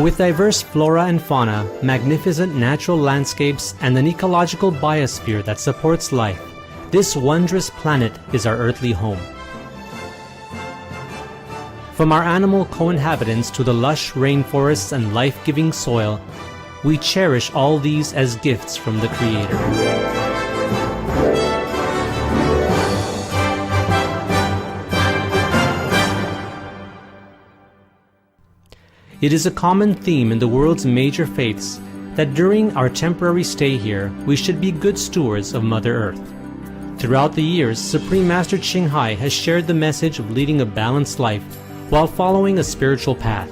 With diverse flora and fauna, magnificent natural landscapes, and an ecological biosphere that supports life, this wondrous planet is our earthly home. From our animal co-inhabitants to the lush rainforests and life-giving soil, we cherish all these as gifts from the Creator. It is a common theme in the world's major faiths that during our temporary stay here, we should be good stewards of Mother Earth. Throughout the years, Supreme Master Ching Hai has shared the message of leading a balanced life while following a spiritual path.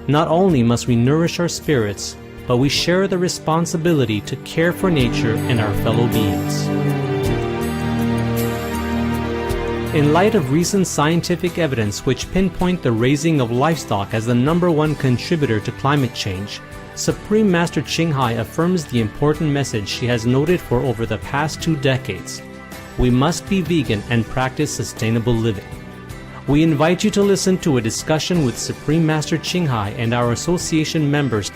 Not only must we nourish our spirits, but we share the responsibility to care for nature and our fellow beings. In light of recent scientific evidence which pinpoint the raising of livestock as the #1 contributor to climate change, Supreme Master Ching Hai affirms the important message she has noted for over the past 2 decades. We must be vegan and practice sustainable living. We invite you to listen to a discussion with Supreme Master Ching Hai and our association members.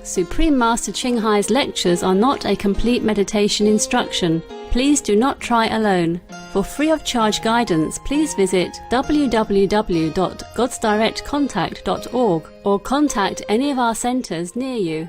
Supreme Master Ching Hai's lectures are not a complete meditation instruction. Please do not try alone. For free of charge guidance, please visit www.godsdirectcontact.org or contact any of our centers near you.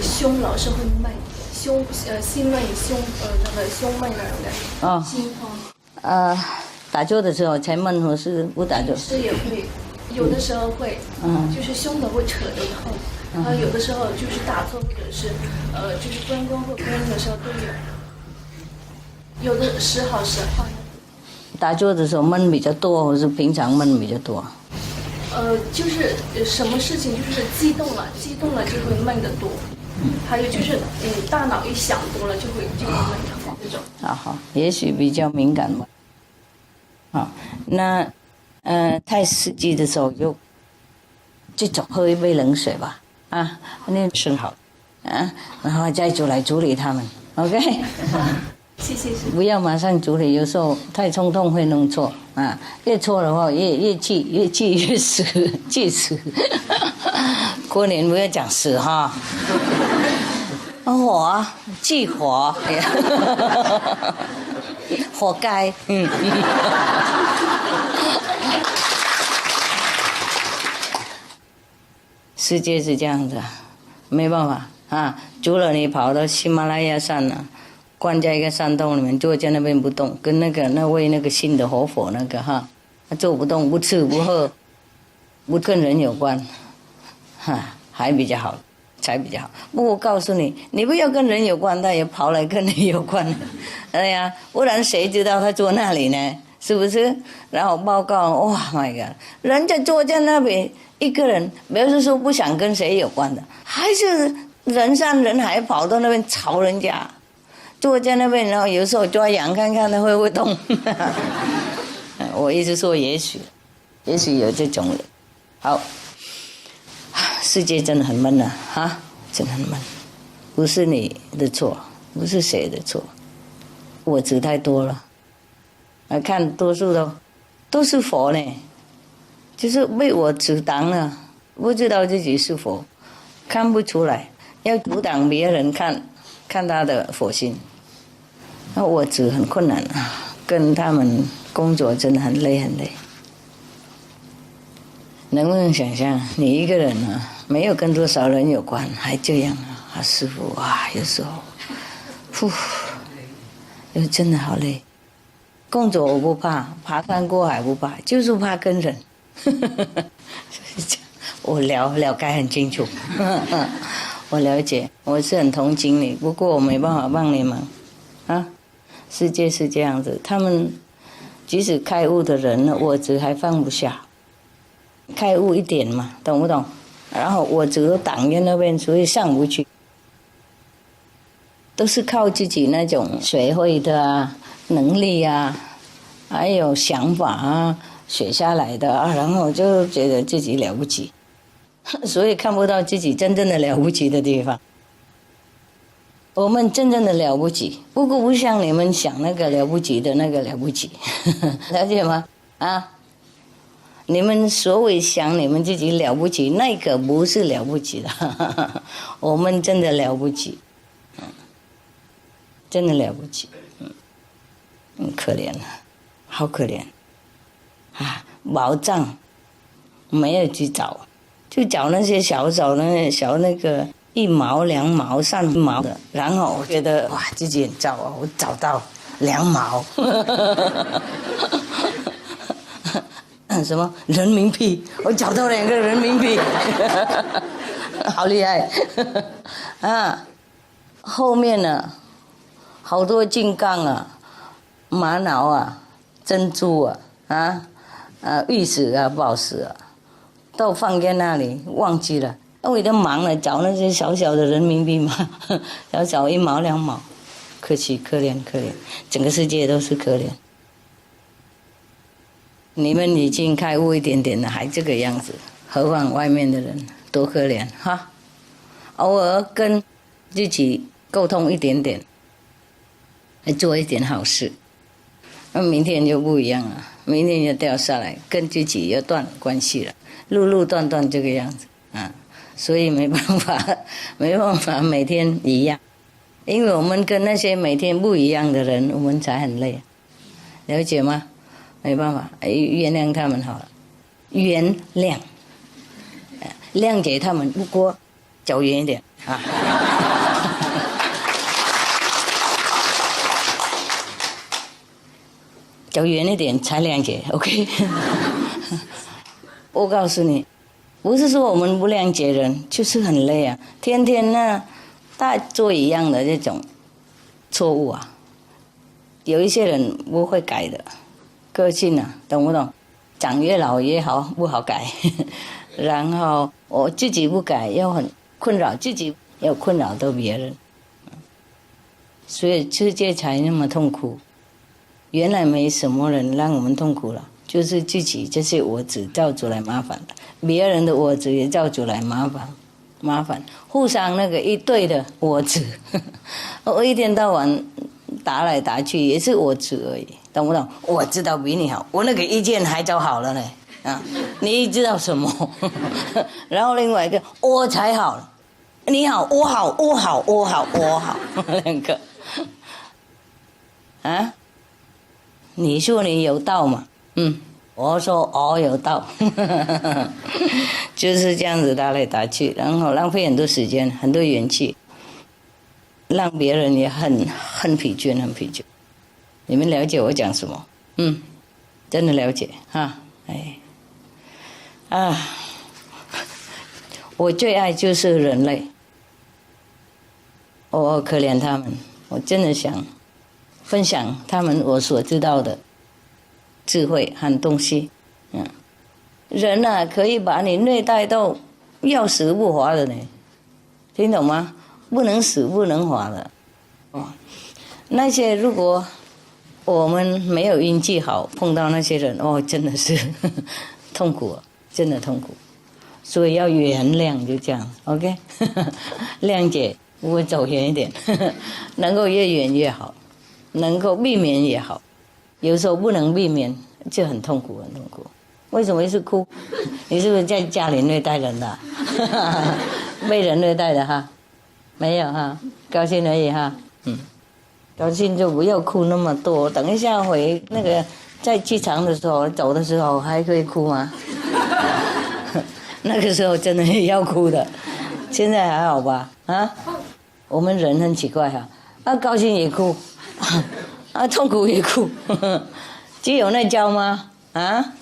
胸老是会闷，心闷那个胸闷那种感觉，心慌。打坐的时候才闷，或是不打坐？是也会，有的时候会，就是胸口会扯得痛，然后有的时候就是打坐或者是就是关公或观音的时候都有，有的时好时坏。打坐的时候闷比较多，或是平常闷比较多？就是什么事情就是激动了就会闷得多。还有就是大脑一想多了就会闷得慌这种。好，也许比较敏感吧。好，那太刺激的时候就总喝一杯冷水吧，那生好，然后再来处理他们 ，OK？ 谢谢。不要马上处理，有时候太冲动会弄错越错的话越气越死，气死。过年不要讲死哈。火忌火，活该。世界是这样子，没办法除了你跑到喜马拉雅山了，关在一个山洞里面，坐在那边不动，跟那位新的活佛他坐不动，不吃不喝，不跟人有关，还比较好。才比较好。不过我告诉你，你不要跟人有关，他也跑来跟你有关。不然谁知道他坐那里呢？是不是？然后报告，哇 ，My God， 人家坐在那边一个人，不是说不想跟谁有关的，还是人山人海跑到那边吵人家，坐在那边，然后有时候抓痒看看他会不会动。我一直说也许有这种人。好。世界真的很闷真的很闷，不是你的错，不是谁的错，我执太多了。看多数都是佛呢，就是被我阻挡了，不知道自己是佛，看不出来，要阻挡别人看他的佛心，那我执很困难跟他们工作真的很累。能不能想象，你一个人啊，没有跟多少人有关，还这样啊？师父哇，有时候，真的好累。工作我不怕，爬山过海不怕，就是怕跟人。我了解很清楚，我了解，我是很同情你，不过我没办法帮你忙，啊，世界是这样子，他们即使开悟的人呢，我执还放不下，开悟一点嘛，懂不懂？然后我执都挡在那边，所以上不去，都是靠自己那种学会的啊，能力啊，还有想法啊，学下来的啊，然后就觉得自己了不起。所以看不到自己真正的了不起的地方。我们真正的了不起，不过不像你们想那个了不起的那个了不起，了解吗？啊，你们所谓想你们自己了不起，那个不是了不起的，我们真的了不起，真的了不起，可怜了，好可怜啊！宝藏没有去找。就找那些小那个1毛2毛3毛的，然后我觉得哇，自己很糟啊！我找到2毛，什么人民币？我找到2个人民币，好厉害啊！后面呢，好多金刚啊、玛瑙啊、珍珠啊、玉石啊、宝石啊。都放在那里，忘记了。我都忙了，找那些小小的人民币嘛，小小1毛2毛，可惜可怜可怜，整个世界都是可怜。你们已经开悟一点点了，还这个样子，何况外面的人多可怜哈！偶尔跟自己沟通一点点，做一点好事，那明天就不一样了，明天就掉下来，跟自己又断关系了。路断这个样子啊，所以没办法每天一样，因为我们跟那些每天不一样的人，我们才很累，了解吗？没办法，原谅他们好了，原谅，谅解他们，不过走远一点啊。走远一点才谅解 ，OK 。我告诉你，不是说我们不谅解人，就是很累啊，天天呢，大做一样的这种错误啊。有一些人不会改的，个性啊，懂不懂？长越老越好，不好改。然后我自己不改，又很困扰自己，又困扰到别人，所以世界才那么痛苦。原来没什么人让我们痛苦了。就是自己这些我执造出来麻烦的，别人的我执也造出来麻烦，互相那个一对的我执，我一天到晚打来打去也是我执而已，懂不懂？我知道比你好，我那个意见还早好了呢，啊，你知道什么？然后另外一个我才好，你好，我好，我好，我好，我好，两个，啊，你说你有道嘛？我说我有道，就是这样子打来打去，然后浪费很多时间、很多元气，让别人也很疲倦、很疲倦。你们了解我讲什么？真的了解哈，哎，啊，我最爱就是人类，我可怜他们，我真的想分享他们我所知道的。智慧和东西，人啊可以把你虐待到要死不活的呢，听懂吗？不能死不能活的，那些如果我们没有运气好碰到那些人，真的是痛苦，真的痛苦，所以要原谅，就这样 ，OK， 谅解，不会走远一点，能够越远越好，能够避免也好。有时候不能避免，就很痛苦，很痛苦。为什么一直哭？你是不是在家里虐待人的？被人虐待的哈？没有哈，高兴而已哈。高兴就不要哭那么多。等一下回那个在机场的时候，走的时候还可以哭吗？那个时候真的要哭的，现在还好吧？啊，我们人很奇怪哈，高兴也哭，痛苦也哭，只有那教吗？啊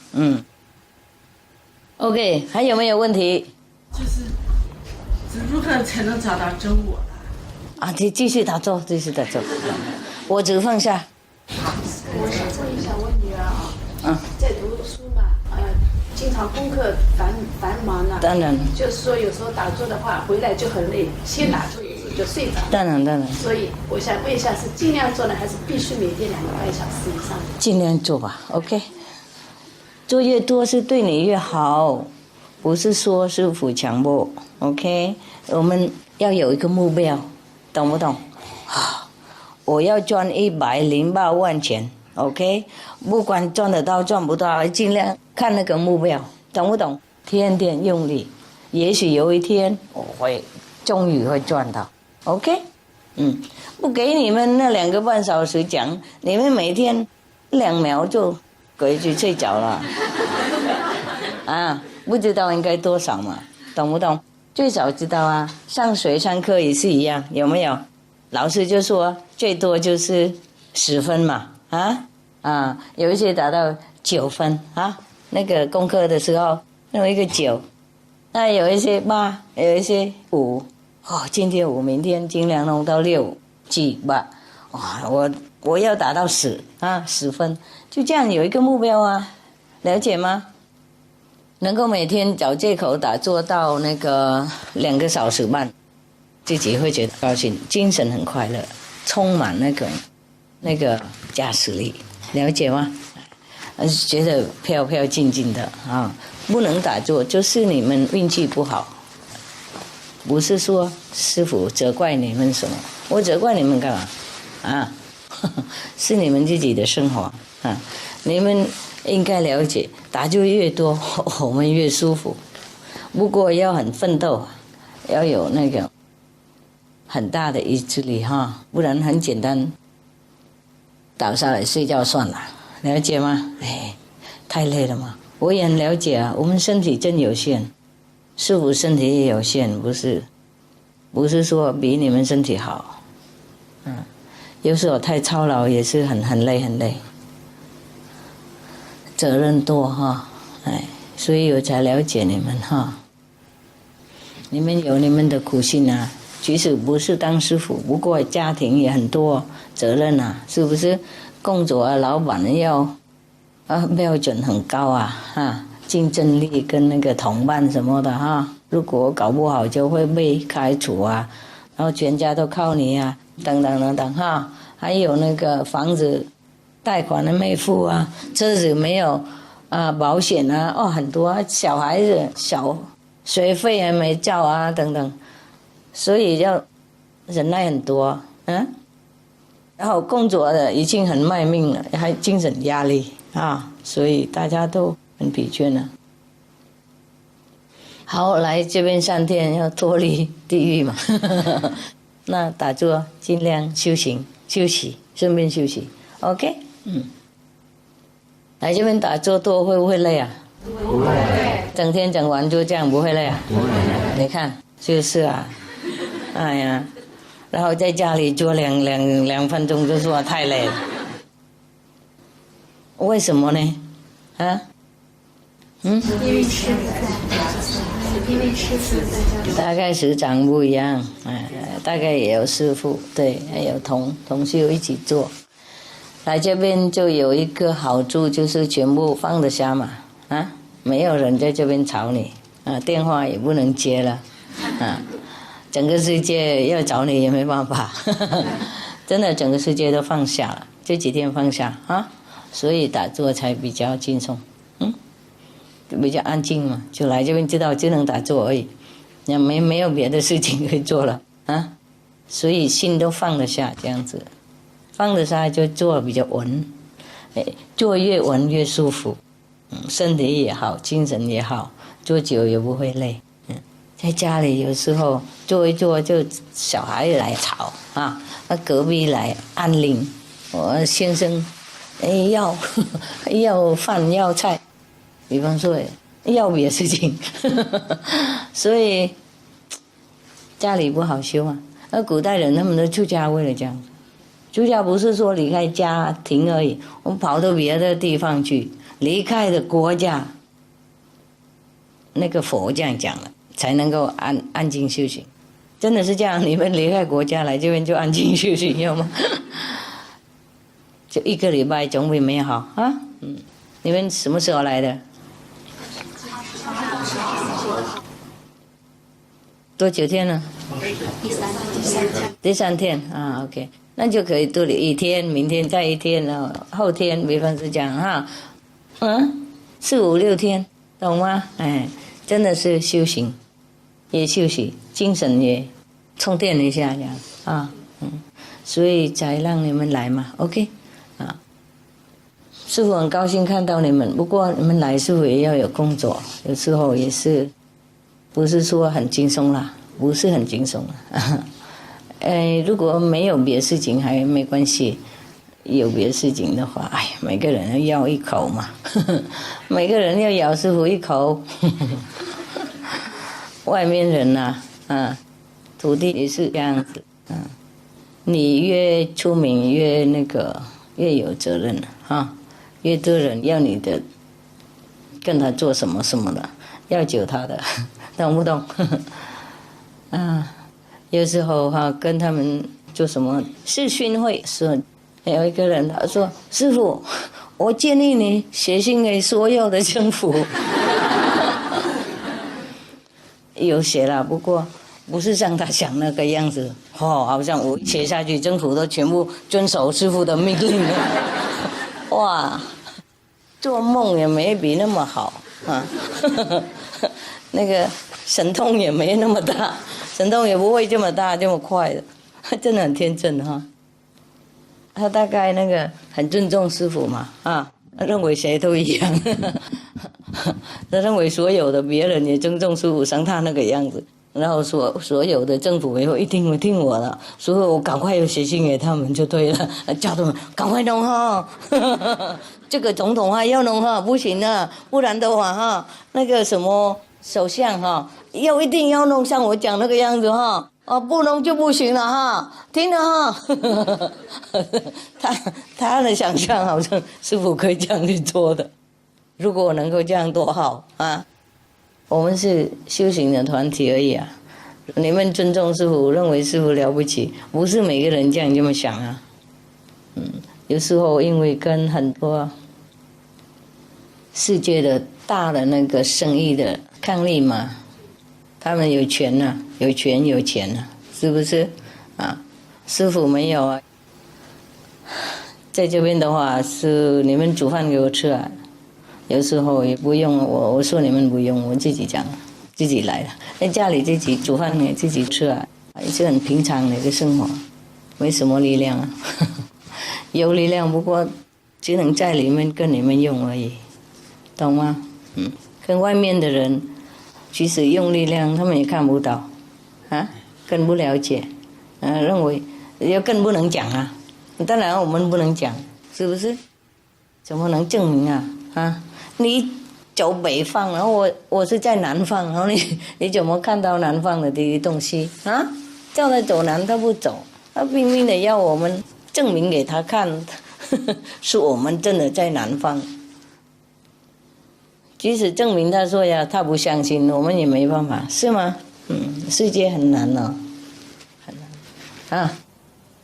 ，OK， 还有没有问题？就是如何才能找到真我呢？啊，继续打坐，继续打坐，我只放下。我想问一下我女儿在读书嘛，经常功课繁忙呢。当然。就是说有时候打坐的话，回来就很累，先打坐有时候就睡着。当然。所以我想问一下，是尽量做呢，还是必须每天2个半小时以上？尽量做吧 ，OK。做越多是对你越好，不是说师父强迫 ，OK。我们要有一个目标，懂不懂？我要赚108万钱 ，OK。不管赚得到赚不到，尽量看那个目标，懂不懂？天天用力，也许有一天我会终于会赚到 ，OK。不给你们那2个半小时讲，你们每天2秒就回去睡着了，不知道应该多少嘛，懂不懂？最少知道啊，上学上课也是一样，有没有？老师就说最多就是10分嘛，有一些达到9分那个功课的时候弄一个9，那有一些8，有一些5，今天5，明天尽量弄到6、7、8，我要达到10分，就这样有一个目标了解吗？能够每天找借口打坐到那个2个小时半，自己会觉得高兴，精神很快乐，充满那个加持力，了解吗？觉得飘飘静静的不能打坐，就是你们运气不好，不是说师父责怪你们什么，我责怪你们干嘛？是你们自己的生活你们应该了解，打坐越多，我们越舒服。不过要很奋斗，要有那个很大的意志力不然很简单，倒下来睡觉算了，了解吗？太累了嘛。我也很了解我们身体真有限，师父身体也有限，不是说比你们身体好。有时候太操劳也是很累很累，责任多所以我才了解你们你们有你们的苦心即使不是当师父，不过家庭也很多责任是不是？工作老板要标准很高竞争力跟那个同伴什么的如果搞不好就会被开除然后全家都靠你等等还有那个房子贷款还没付车子没有保险很多小孩子小学费还没交等等，所以要忍耐很多然后工作的已经很卖命了，还精神压力所以大家都很疲倦了。好，来这边上天要脱离地狱嘛那打坐尽量修行休息，顺便休息 OK。 来这边打坐多会不会累不会。整天整完就这样不会累不会。你看就是哎呀，然后在家里做两分钟就说太累了，为什么呢？因为吃大概师长不一样大概也有师父，对，还有同修一起做。来这边就有一个好处，就是全部放得下嘛没有人在这边吵你电话也不能接了整个世界要找你也没办法真的整个世界都放下了，这几天放下所以打坐才比较轻松比较安静嘛，就来这边知道只能打坐而已，没有别的事情可以做了所以心都放得下，这样子放得下就做比较稳做越稳越舒服身体也好，精神也好，做久也不会累在家里有时候做一做就小孩来吵隔壁来按铃，我先生要饭要菜，比方说要别事情，所以家里不好修啊。那古代人他们都出家为了这样，出家不是说离开家庭而已，我们跑到别的地方去，离开的国家。那个佛这样讲了，才能够安静修行，真的是这样。你们离开国家来这边就安静修行，要吗？就1个礼拜总比没有好啊。你们什么时候来的？多久天了？第三天啊 ，OK， 那就可以多了1天，明天再1天，然后后天，比方是这样哈，4、5、6天，懂吗？哎，真的是修行，也休息，精神也充电一下这样啊，所以才让你们来嘛 ，OK， 啊，师父很高兴看到你们，不过你们来师父也要有工作，有时候也是。不是说很轻松啦，不是很轻松啦。如果没有别事情还没关系，有别事情的话，哎呀，每个人要一口嘛，每个人要咬师父一口。外面人呐，徒弟也是这样子，你越出名越越有责任啊，越多人要你的，跟他做什么什么的，要救他的。懂不懂？有时候跟他们做什么视讯会，说有一个人他说：“师父，我建议你写信给所有的政府。”有写了，不过不是像他想那个样子，好像我写下去，政府都全部遵守师父的命令了。哇，做梦也没比那么好啊！那个神通也没那么大，神通也不会这么大这么快的，真的很天真哈。他大概很尊重师父嘛，认为谁都一样，他认为所有的别人也尊重师父，像他那个样子，然后所有的政府也会一定会听我的，所以我赶快又写信给他们就对了，叫他们赶快弄哈。这个总统要弄哈，不行啊，不然的话那个什么。首相一定要弄像我讲那个样子不弄就不行了听了他的想象好像师父可以这样去做的，如果能够这样多好啊！我们是修行的团体而已啊，你们尊重师父，认为师父了不起，不是每个人这样这么想啊。有时候因为跟很多世界的大的那个生意的抗力嘛，他们有权呐，有权有钱呐，是不是师父没有啊，在这边的话是你们煮饭给我吃啊，有时候也不用我说你们不用，我自己讲，自己来了，在家里自己煮饭给自己吃啊，也是很平常的一个生活，没什么力量啊，有力量，不过只能在里面跟你们用而已，懂吗？跟外面的人即使用力量他们也看不到更不了解认为也更不能讲啊，当然我们不能讲，是不是？怎么能证明你走北方，然后我是在南方，然后你怎么看到南方的这些东西叫他走南他不走，他拼命的要我们证明给他看是我们真的在南方，即使证明他说呀，他不相信，我们也没办法，是吗？世界很难很难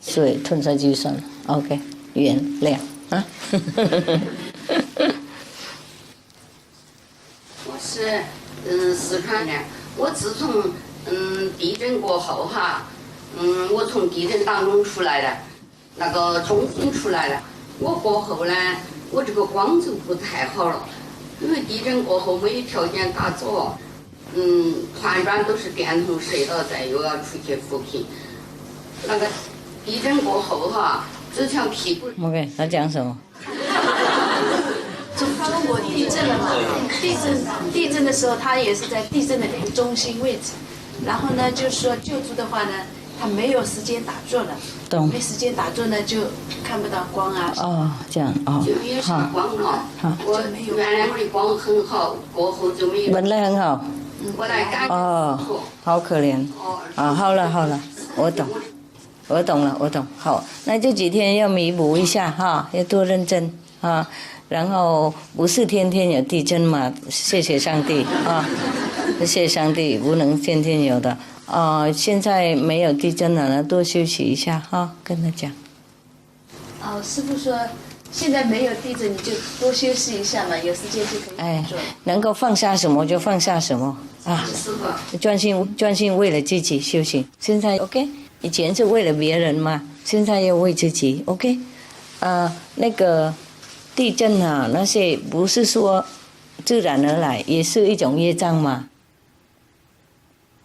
所以吞下去算了 ，OK， 原谅我是四川的，我自从地震过后我从地震当中出来了，那个中心出来了，我过后呢，我这个光就不太好了。因为地震过后没有条件打坐，团转都是电筒睡到再又要出去扶贫。那个地震过后这条屁股。OK， 他讲什么？就他问我地震了嘛，地震的时候他也是在地震的那个中心位置，然后呢就是说救助的话呢，他没有时间打坐了，懂没时间打坐呢就看不到光啊。哦，这样哦，就没有啥光了。我原来我的光很好，过后就没有。本来很好。我来感觉哦，好可怜。啊，好了好了，我懂了，我懂。好，那这几天要弥补一下哈，要多认真啊。然后不是天天有地震嘛，谢谢上帝啊，谢谢上帝，不能天天有的。现在没有地震了，多休息一下哈，跟他讲。哦，师父说现在没有地震，你就多休息一下嘛，有时间就可以做。能够放下什么就放下什么啊，专心为了自己修行。现在 OK， 以前是为了别人嘛，现在要为自己 OK。那个地震啊，那些不是说自然而来，也是一种业障嘛。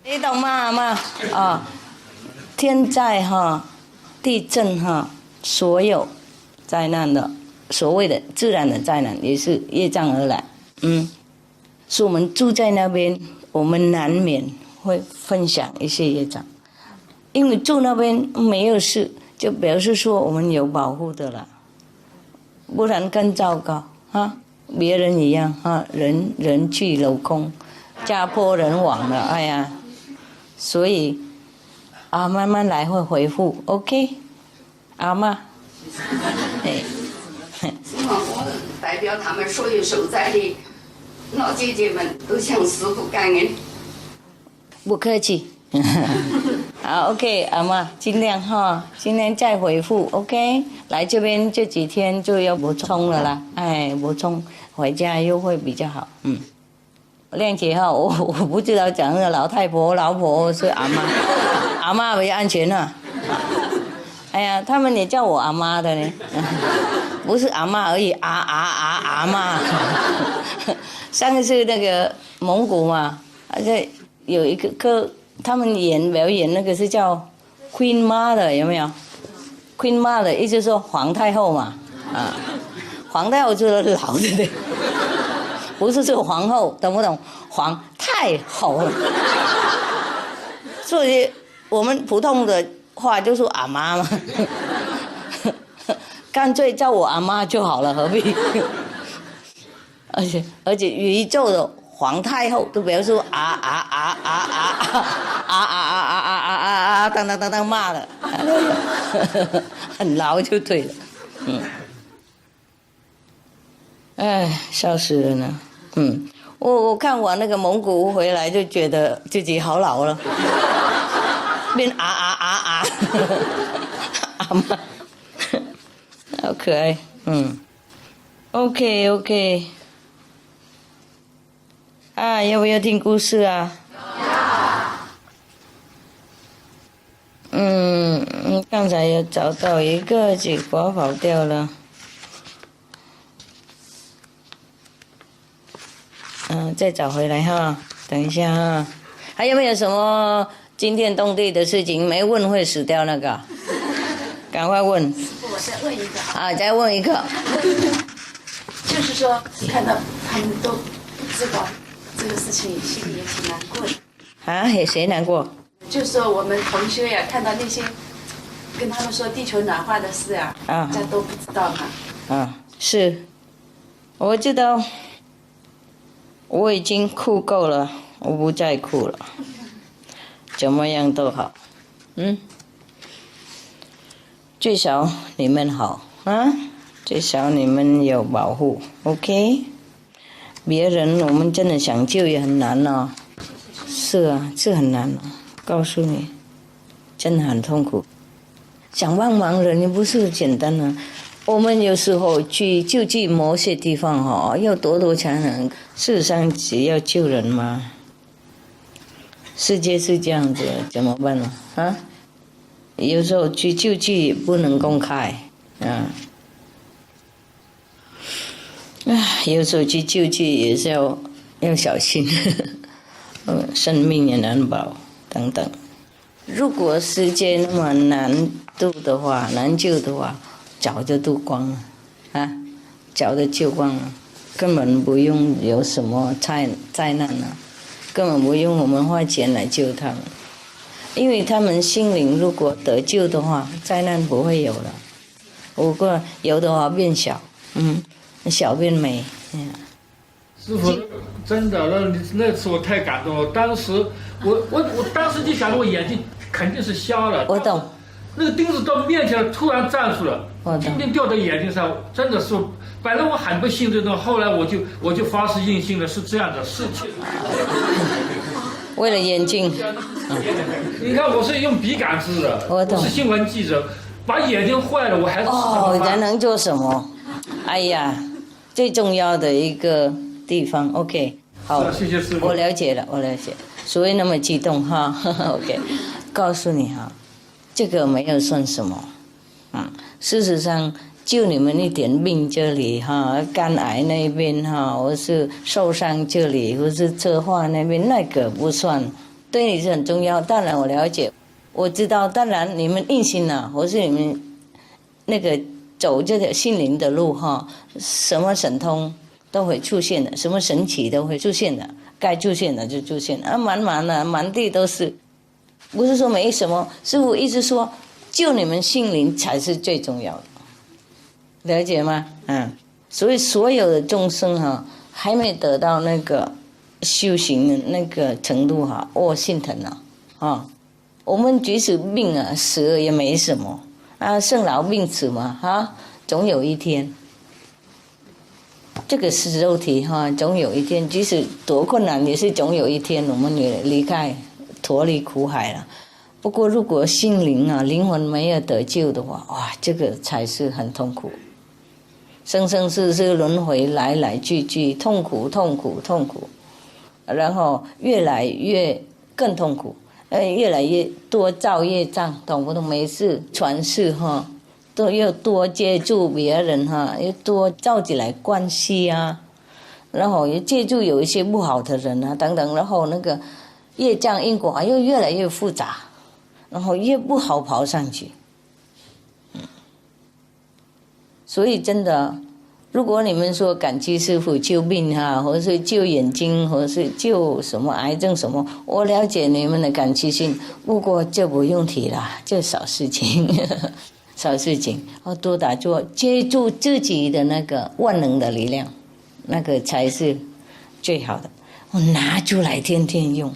你懂吗，妈？天灾哈，地震哈，所有灾难的，所谓的自然的灾难，也是业障而来。所以我们住在那边，我们难免会分享一些业障，因为住那边没有事，就表示说我们有保护的了，不然更糟糕啊！别人一样啊，人去楼空，家破人亡了，哎呀！所以慢慢来会恢复 ，OK， 阿妈，希望我代表他们所有受灾的老姐姐们都向师父感恩。不客气。好 ，OK， 阿妈尽量哈，尽量再回复 ，OK。来这边这几天就要补充了啦，补充回家又会比较好，亮姐哈，我不知道讲那个老太婆、老婆是阿妈，阿妈比较安全啊。哎呀，他们也叫我阿妈的呢，不是阿妈而已，阿妈。上一次那个蒙古嘛，这有一个他们表演那个是叫 Queen Mother 有没有 ？Queen Mother 意思说皇太后嘛，皇太后就是老的对。不是这个皇后，懂不懂？皇太后了，所以我们普通的话就说阿妈嘛，干脆叫我阿妈就好了，何必？而且宇宙的皇太后都表示说当骂了，很牢就对了，哎，笑死人了。我看我那个蒙古回来就觉得自己好老了，变阿妈，好可爱。OK， 要不要听故事啊？刚才有找到一个，结果跑掉了。再找回来哈，等一下哈。还有没有什么惊天动地的事情没问会死掉那个？赶快问。我再问一个。再问一个。就是说，看到他们都不知道这个事情，心里也挺难过的。谁难过？就是说我们同学呀，看到那些跟他们说地球暖化的事啊，大家都不知道嘛。是，我知道。我已经哭够了，我不再哭了，怎么样都好，最少你们好最少你们有保护 ，OK。别人我们真的想救也很难哦，是啊，是很难告诉你，真的很痛苦。想帮忙人也不是简单的。我们有时候去救济某些地方要多才能。事实上，只要救人嘛。世界是这样子，怎么办呢？有时候去救济也不能公开有时候去救济也是要小心，生命也难保等等。如果世界那么难救的话，早就渡光了，早就救光了，根本不用有什么灾难了，根本不用我们花钱来救他们。因为他们心灵如果得救的话，灾难不会有了。不过有的话变小，小变美。师傅，真的，那次我太感动了。当时我当时就想着我眼睛肯定是瞎了。我懂。那个钉子到面前突然站住了，我懂。钉钉掉在眼睛上，真的是。本来我很不信这种，后来我就发誓硬信了，是这样的事情。为了眼睛。你看我是用笔杆子的，我懂。是新闻记者，把眼睛坏了我还是人能做什么？哎呀，最重要的一个地方 ，OK， 好，谢谢师傅。我了解了，所以那么激动哈，OK， 告诉你哈，这个没有算什么，事实上就你们一点病这里哈，肝癌那边哈，或是受伤这里，或是车祸那边那个不算，对你是很重要。当然我了解，我知道，当然你们硬心啊，或是你们那个走这条心灵的路哈，什么神通都会出现的，什么神奇都会出现的，该出现的就出现啊，满地都是，不是说没什么，师父一直说，救你们心灵才是最重要的，了解吗？所以所有的众生哈，还没得到那个修行的那个程度哈，我心疼啊，我们即使病啊死了也没什么啊，生老病死嘛总有一天。这个是肉体哈，总有一天，即使多困难，也是总有一天我们也离开，脱离苦海了。不过如果心灵啊、灵魂没有得救的话，哇，这个才是很痛苦，生生世世轮回，来来去去，痛苦，然后越来越更痛苦，越来越多造业障，懂不懂？没事传世哈。都要多接触别人哈，要多造起来关系啊，然后也借助有一些不好的人啊等等，然后那个业障因果又越来越复杂，然后越不好跑上去。所以真的，如果你们说感激师父救病哈，或者是救眼睛，或者是救什么癌症什么，我了解你们的感激心，不过这不用提了，这小事情。小事情，多打坐，接住自己的那个万能的力量，那个才是最好的。我拿出来天天用，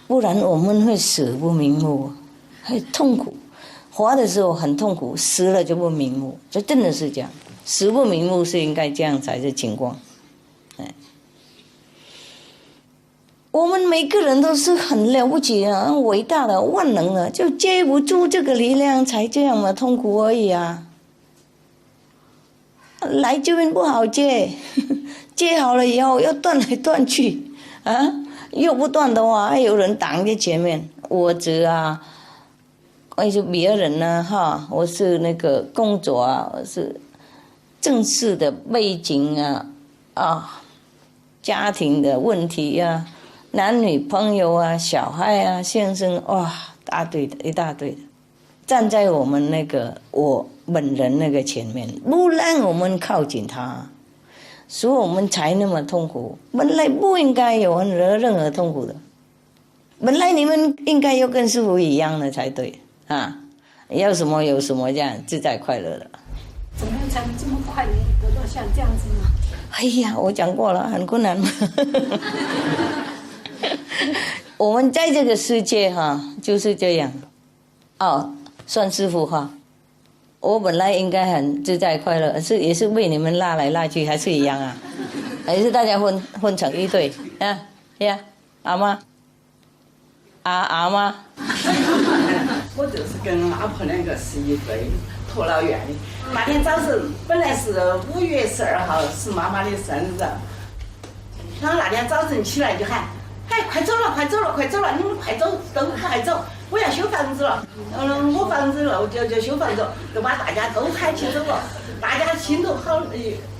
不然我们会死不瞑目，会痛苦。活的时候很痛苦，死了就不瞑目，这真的是这样。死不瞑目是应该这样才是情况。我们每个人都是很了不起啊，很伟大的、万能的，就接不住这个力量，才这样嘛，痛苦而已啊。来这边不好接，接好了以后要断来断去啊，又不断的话，还有人挡在前面，我子啊，或者别人呢我是那个工作啊，我是正式的背景啊，家庭的问题啊。男女朋友啊，小孩啊，先生，哇，一大堆的，站在我们那个我本人那个前面，不让我们靠近他，所以我们才那么痛苦。本来不应该有任何痛苦的，本来你们应该要跟师父一样的才对啊，要什么有什么，这样自在快乐的。怎么样才能这么快能得到像这样子呢？哎呀，我讲过了，很困难嘛。我们在这个世界就是这样，算师父我本来应该很自在快乐，也是被你们拉来拉去，还是一样啊，还是大家混成一对阿妈阿妈。我就是跟阿婆两个是一对，托老院的。那天早晨本来是5月12号是妈妈的生日，然后那天早晨起来就喊。快走了，你们快走，都快走！我要修房子了，我房子了，就修房子，就把大家都喊起走了。大家心头好，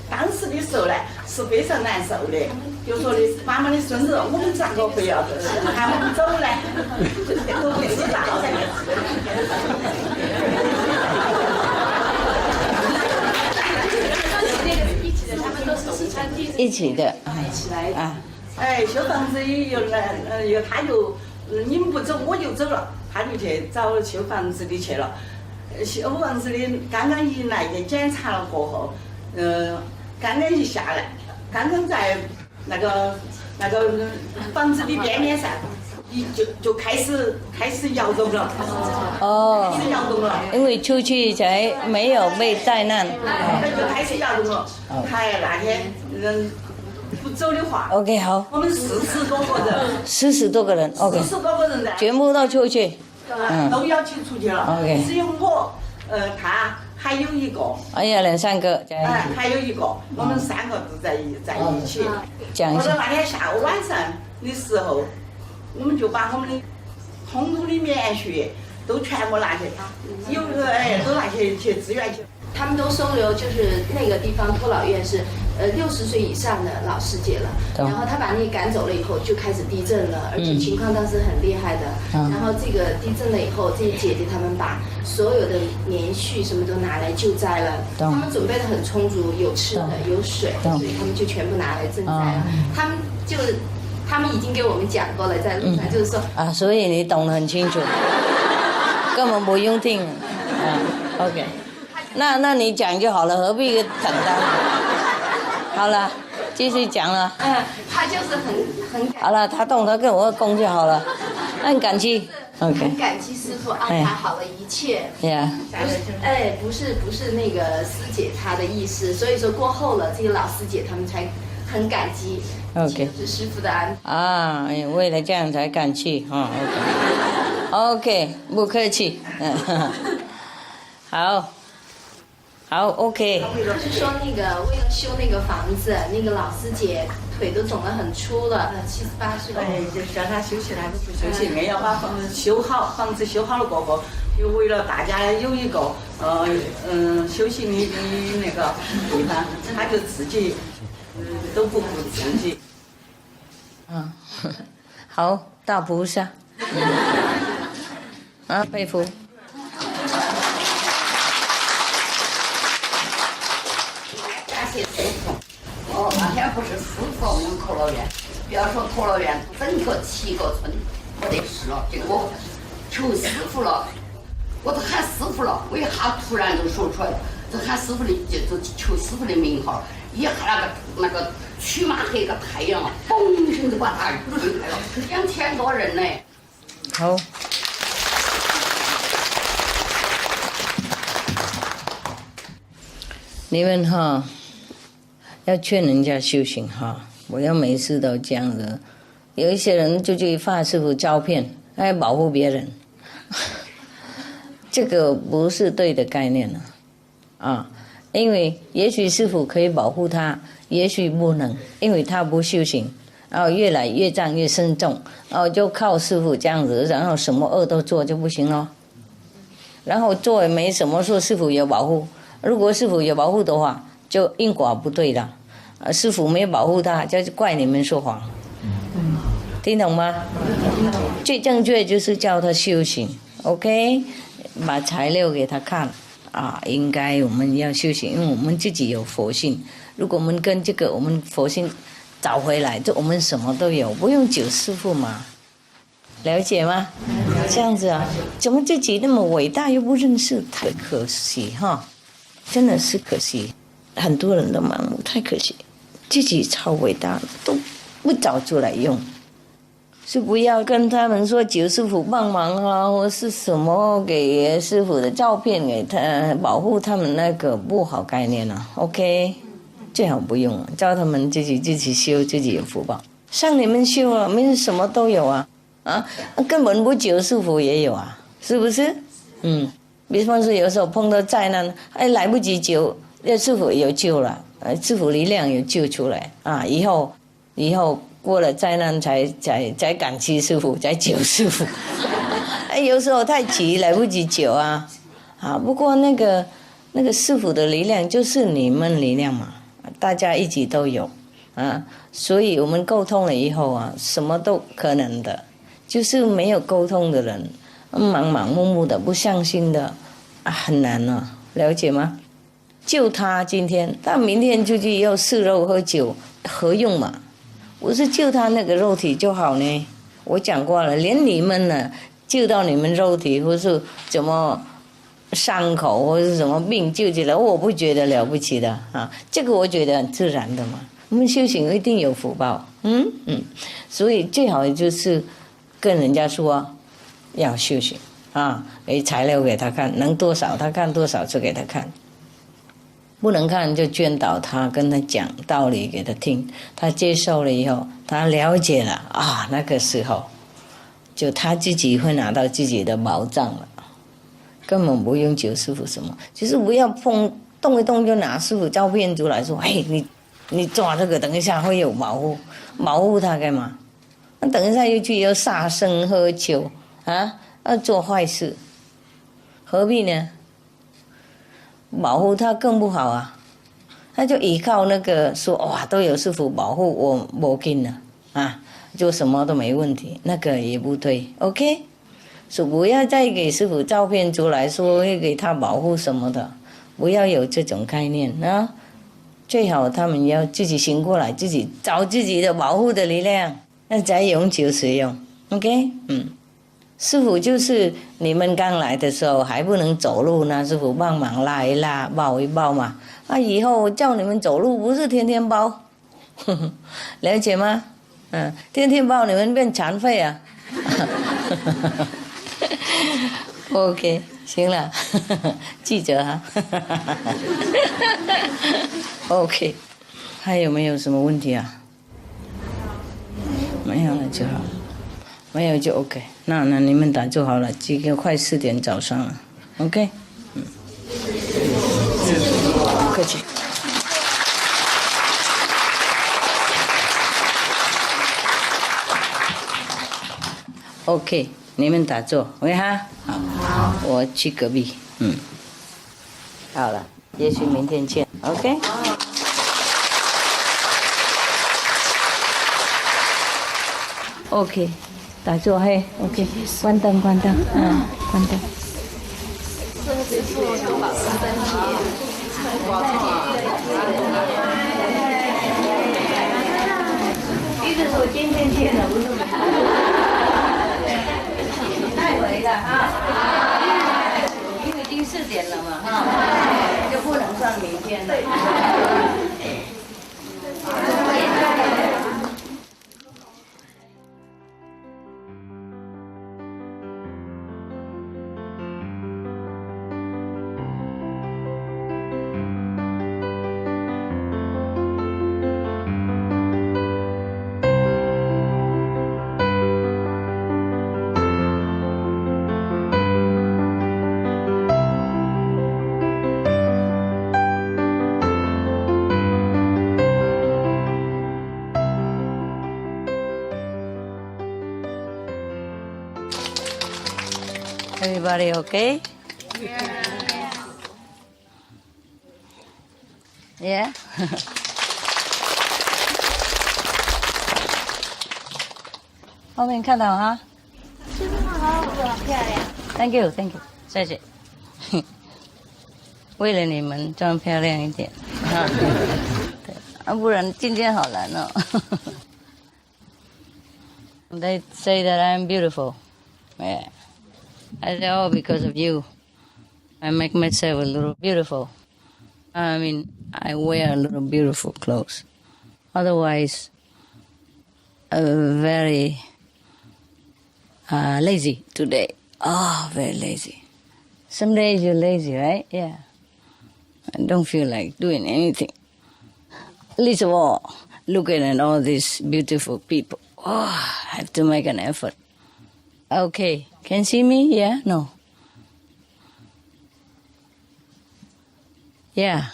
当时的时候呢是非常难受的，就说的妈妈的孙子，我们咋个会要喊我们走呢？都不知道。一起的，一起来修房子又他又你们不走我就走了，他就去找修房子的去了。修房子的刚刚一来就检查了过后，刚刚一下来，刚刚在那个房子的边面上，就开始摇动了。哦，开始摇动了。因为出去才没有被灾难。就开始摇动了。还那天人不走的话。OK， 好。我们40多个人。40多个人 ，OK。40多个人的。全部都出去。都要求出去了。OK。只有我，他还有一个。哎呀，2、3个。还有一个，我们3个都在一起。讲一下。到那天下午晚上的时候，我们就把我们的通通的棉絮都全部拿去，都拿去支援去。他们都收留，就是那个地方托老院是60岁以上的老师姐了，然后他把你赶走了以后，就开始地震了，而且情况当时很厉害的。然后这个地震了以后，这些姐姐她们把所有的棉絮什么都拿来救灾了，他们准备的很充足，有吃的有水，所以他们就全部拿来赈灾了。他们已经给我们讲过了，在路上就是说啊，所以你懂得很清楚，根本不用听。OK。那你讲就好了，何必等到？好了，继续讲了。他就是很好了，他懂得跟我供就好了，很感激。OK。很感激师父安排好了一切。Yeah。不是那个师姐她的意思，所以说过后了，这些老师姐他们才很感激。OK。是师父的安排。啊，为了这样才感激啊。OK， 不客气。好。好 ，OK。就是说那个为了修那个房子，那个老师姐腿都肿得很粗了，78岁。就叫他休息，他都不休息，硬要把房子修好。房子修好了过后，就为了大家有一个休息的那个地方，他就自己都不顾自己。好，大菩萨。佩服。那天不是疏放我们托老院，不要说托老院，整个7个村没得事了，结果求师傅了，我都喊师傅了，我一下突然就说出来了，就喊师傅的，就求师傅的名号，一下那个驱马黑个太阳啊，嘣一声就把他推开了，2000多人呢。好。你们哈。要劝人家修行哈，不要每次都这样子。有一些人就去发师傅照片，还要保护别人，这个不是对的概念啊。因为也许师傅可以保护他，也许不能，因为他不修行，然后越来越障越深重，然后就靠师傅这样子，然后什么恶都做就不行了。然后做也没什么，说师傅有保护，如果师傅有保护的话。就因果不对了，师父没有保护他，就是怪你们说谎，听懂吗？最正确就是叫他修行 ，OK， 把材料给他看啊，应该我们要修行，因为我们自己有佛性，如果我们跟这个我们佛性找回来，就我们什么都有，不用求师父嘛，了解吗？这样子啊，怎么自己那么伟大又不认识，太可惜哈，真的是可惜。很多人都盲目，太可惜，自己超伟大都不找出来用，是不要跟他们说求师傅帮忙啊，或是什么给师傅的照片给他保护他们，那个不好概念啊。OK， 最好不用，叫他们自己修，自己有福报。像你们修啊，没什么都有啊，根本不求师傅也有啊，是不是？比方说有时候碰到灾难，来不及求。师父有救了，师父力量有救出来啊！以后过了灾难才感激师父，才求师父。有时候太急来不及求啊！不过那个师父的力量就是你们力量嘛，大家一起都有啊，所以我们沟通了以后啊，什么都可能的。就是没有沟通的人，盲目的不相信的很难啊，了解吗？救他今天，他明天就去要吃肉喝酒，何用嘛？我是救他那个肉体就好呢。我讲过了，连你们呢，救到你们肉体，或是怎么伤口或是什么病救起来，我不觉得了不起的啊，这个我觉得很自然的嘛。我们修行一定有福报，所以最好就是跟人家说要修行啊，给材料给他看，能多少他看多少就给他看，不能看就劝导他，跟他讲道理给他听，他接受了以后，他了解了啊，那个时候就他自己会拿到自己的宝藏了，根本不用求师父什么，就是不要动一动就拿师父照片出来说，嘿，你抓这个，等一下会有保护他干嘛？那等一下又去要杀生喝酒啊，要做坏事，何必呢？保护他更不好啊，他就依靠那个说哇都有师父保护我，没劲了啊，就什么都没问题，那个也不对 ，OK， 所以不要再给师父照片出来说会给他保护什么的，不要有这种概念啊。最好他们要自己醒过来，自己找自己的保护的力量，那才永久使用。OK， 师父就是你们刚来的时候还不能走路呢，师父帮忙拉一拉，抱一抱嘛。啊，以后叫你们走路不是天天抱，了解吗？天天抱你们变残废啊。OK， 行了，记着哈。OK， 还有没有什么问题啊？没有了就好，没有就 OK。那你们打就好了，今天快4点早上了 ，OK， 不客气。OK， 你们打坐 ，OK 哈？好，我去隔壁，好了，也许明天见 ，OK。OK， 打坐嘿 ，OK， 关灯，关灯，关灯。一直说今天见了，不是吗？带回的啊，因为已经4点了嘛，就不能算明天了。Everybody okay? Yeah. 后面看到哈。师傅好，漂亮。Thank you, thank you， 谢谢。为了你们装漂亮一点啊，对，不然今天好难哦。They say that I'm beautiful. Yeah. I say, oh, because of you, I make myself a little beautiful. I mean, I wear a little beautiful clothes. Otherwise, very lazy today. Oh, very lazy. Some days you're lazy, right? Yeah. I don't feel like doing anything. Least of all, looking at all these beautiful people. Oh, I have to make an effort. Okay. Can see me? Yeah? No? Yeah.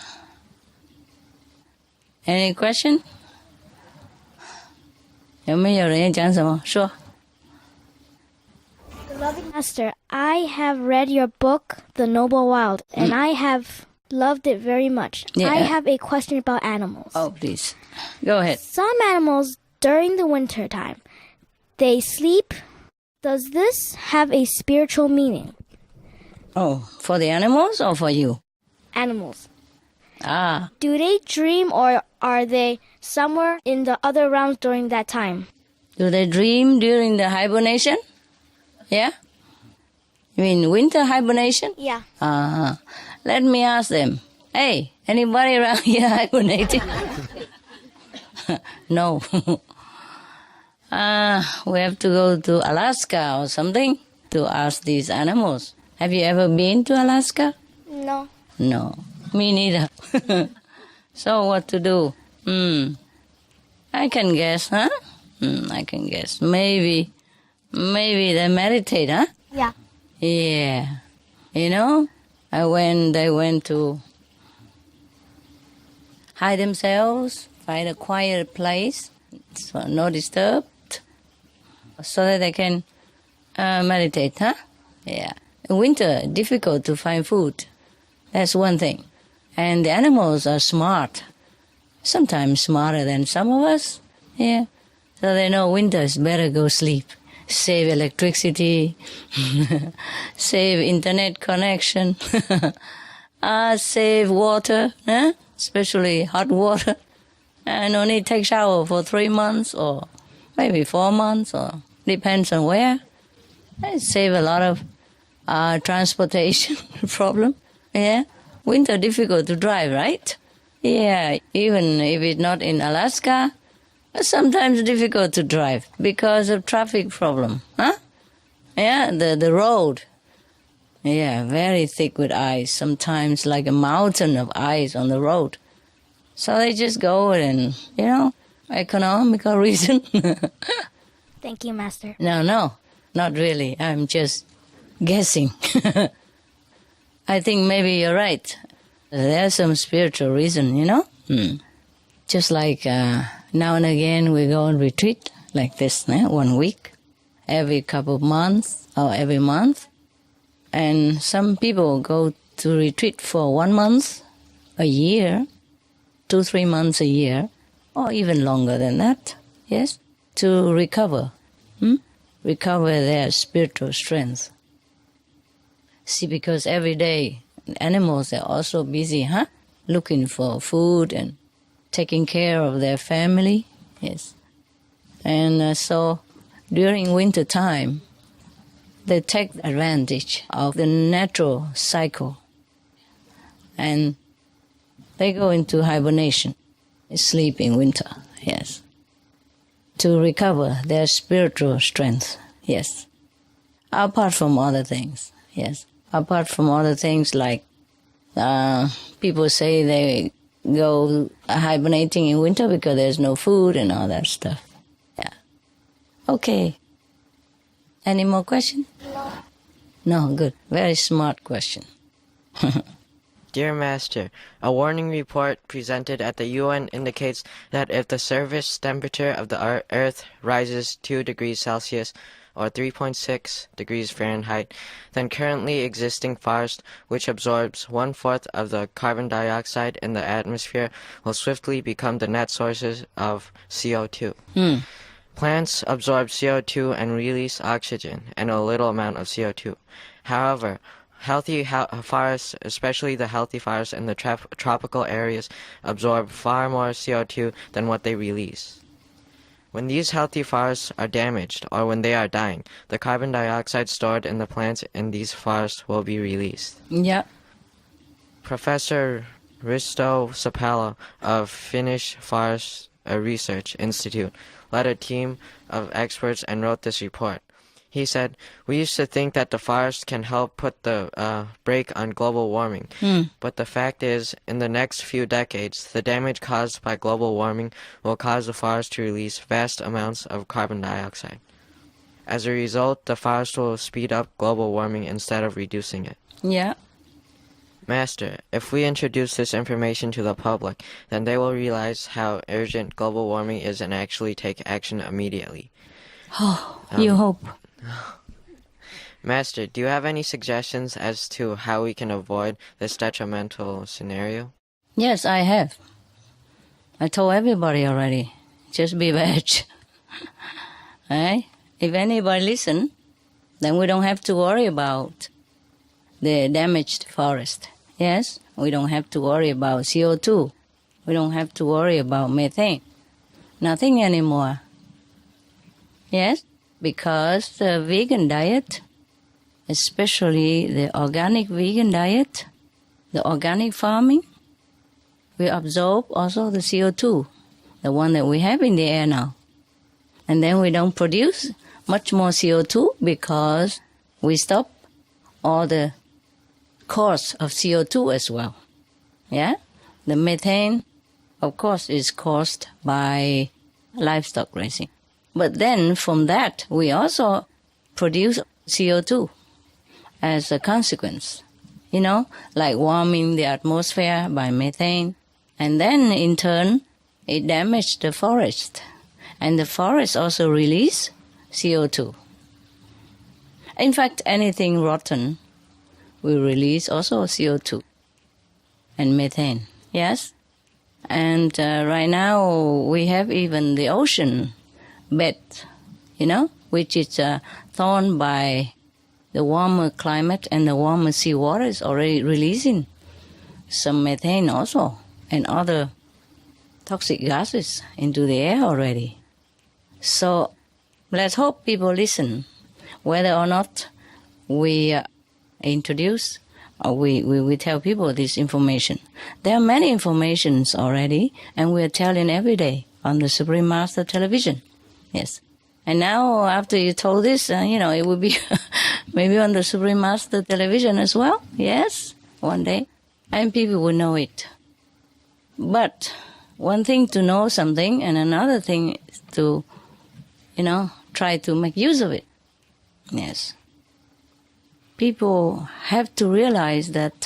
Any question? 有没有人要讲什么？说。 Loving Master, I have read your book, The Noble Wild, and I have loved it very much. Yeah. I have a question about animals. Oh, please. Go ahead. Some animals, during the winter time, they sleep. Does this have a spiritual meaning? Oh, for the animals or for you? Animals. Ah. Do they dream or are they somewhere in the other realms during that time? Do they dream during the hibernation? Yeah? You mean winter hibernation? Yeah. Let me ask them. Hey, anybody around here hibernating? No. We have to go to Alaska or something to ask these animals. Have you ever been to Alaska? No. No. Me neither. So what to do? I can guess, huh? I can guess. Maybe they meditate, huh? Yeah. Yeah. You know, when they went to hide themselves, find a quiet place, so no disturbed, so that they can meditate, huh? Yeah. In winter, difficult to find food. That's one thing. And the animals are smart, sometimes smarter than some of us. Yeah. So they know winter is better go sleep. Save electricity, save internet connection, save water, especially hot water. And only take shower for 3 months or maybe 4 months, or depends on where. It save a lot of transportation problem. Yeah, winter difficult to drive, right? Yeah, even if it's not in Alaska, sometimes difficult to drive because of traffic problem, huh? Yeah, the road. Yeah, very thick with ice, sometimes like a mountain of ice on the road. So they just go and, economical reason. Thank you, Master. No, not really. I'm just guessing. I think maybe you're right. There's some spiritual reason, Just like now and again we go on retreat like this, 1 week, every couple of months or every month. And some people go to retreat for 1 month, a year, 2-3 months a year, or even longer than that, yes, to recover, recover their spiritual strength. See, because every day animals are also busy, looking for food and taking care of their family, yes. And so during winter time, they take advantage of the natural cycle and they go into hibernation, sleep in winter, yes, to recover their spiritual strength, yes. Apart from other things, yes. Apart from other things like people say they go hibernating in winter because there's no food and all that stuff. Yeah. Okay. Any more questions? No, good. Very smart question. Dear Master, a warning report presented at the UN indicates that if the surface temperature of the Earth rises 2 degrees Celsius or 3.6 degrees Fahrenheit, then currently existing forest, which absorbs 1/4 of the carbon dioxide in the atmosphere, will swiftly become the net sources of CO2. Plants absorb CO2 and release oxygen and a little amount of CO2. However, healthy forests, especially the healthy forests in the tropical areas, absorb far more CO2 than what they release. When these healthy forests are damaged or when they are dying, the carbon dioxide stored in the plants in these forests will be released. Yeah. Professor Risto Sapalo of Finnish Forest Research Institute led a team of experts and wrote this report. He said, "We used to think that the forest can help put the brake on global warming. But the fact is, in the next few decades, the damage caused by global warming will cause the forest to release vast amounts of carbon dioxide. As a result, the forest will speed up global warming instead of reducing it." Yeah. Master, if we introduce this information to the public, then they will realize how urgent global warming is and actually take action immediately. Oh, you hope. Master, do you have any suggestions as to how we can avoid this detrimental scenario? Yes, I have. I told everybody already. Just be veg. Eh? If anybody listen, then we don't have to worry about the damaged forest. Yes? We don't have to worry about CO2. We don't have to worry about methane. Nothing anymore. Yes? Because the vegan diet, especially the organic vegan diet, the organic farming, we absorb also the CO2, the one that we have in the air now. And then we don't produce much more CO2 because we stop all the cause of CO2 as well. Yeah? The methane, of course, is caused by livestock raising. But then from that, we also produce CO2 as a consequence, like warming the atmosphere by methane. And then in turn, it damages the forest. And the forest also release CO2. In fact, anything rotten will release also CO2 and methane. Yes? And right now we have even the ocean bed, which is thawed by the warmer climate, and the warmer seawater is already releasing some methane also and other toxic gases into the air already. So let's hope people listen, whether or not we introduce or we tell people this information. There are many informations already, and we are telling every day on the Supreme Master Television. Yes. And now, after you told this, it will be maybe on the Supreme Master Television as well. Yes, one day. And people will know it. But one thing to know something, and another thing is to, try to make use of it. Yes. People have to realize that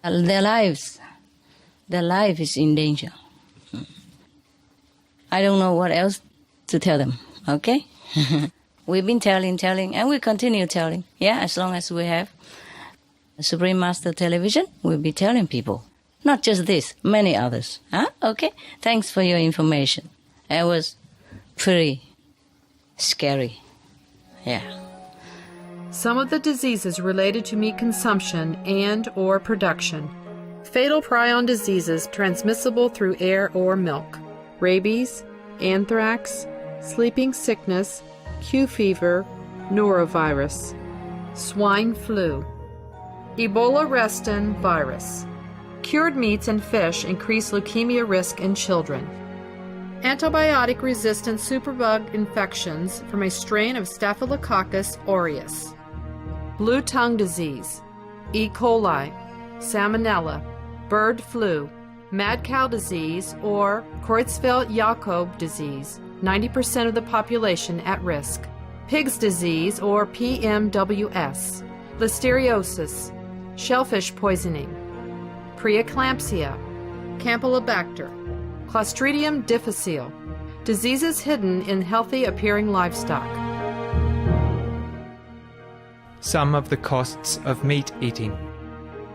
their life is in danger. I don't know what else to tell them, okay? We've been telling, and we continue telling. Yeah, as long as we have Supreme Master Television, we'll be telling people. Not just this, many others. Huh? Okay? Thanks for your information. It was pretty scary. Yeah. Some of the diseases related to meat consumption and or production. Fatal prion diseases transmissible through air or milk. Rabies, anthrax, sleeping sickness, Q fever, norovirus, swine flu, Ebola restin virus. Cured meats and fish increase leukemia risk in children. Antibiotic-resistant superbug infections from a strain of Staphylococcus aureus. Blue tongue disease, E. coli, salmonella, bird flu, mad cow disease, or Creutzfeldt-Jakob disease, 90% of the population at risk. Pig's disease, or PMWS, listeriosis, shellfish poisoning, preeclampsia, Campylobacter, Clostridium difficile, diseases hidden in healthy-appearing livestock. Some of the costs of meat eating.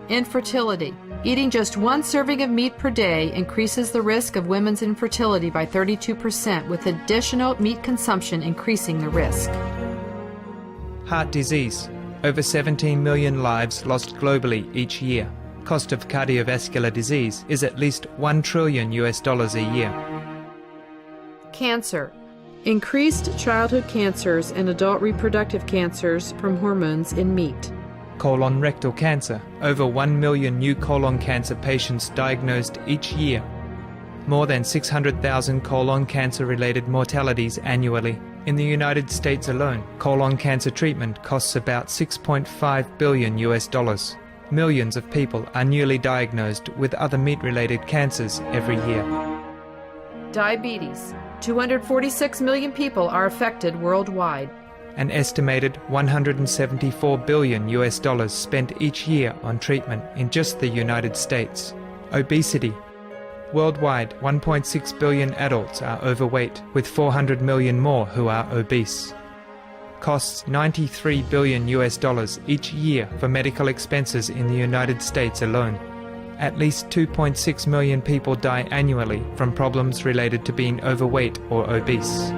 Infertility. Eating just one serving of meat per day increases the risk of women's infertility by 32%, with additional meat consumption increasing the risk. Heart disease. Over 17 million lives lost globally each year. Cost of cardiovascular disease is at least $1 trillion a year. Cancer. Increased childhood cancers and adult reproductive cancers from hormones in meat. Colon rectal cancer. Over 1 million new colon cancer patients diagnosed each year. More than 600,000 colon cancer-related mortalities annually. In the United States alone, colon cancer treatment costs about $6.5 billion. Millions of people are newly diagnosed with other meat-related cancers every year. Diabetes. 246 million people are affected worldwide. An estimated $174 billion spent each year on treatment in just the United States. Obesity. Worldwide, 1.6 billion adults are overweight, with 400 million more who are obese. Costs $93 billion each year for medical expenses in the United States alone. At least 2.6 million people die annually from problems related to being overweight or obese.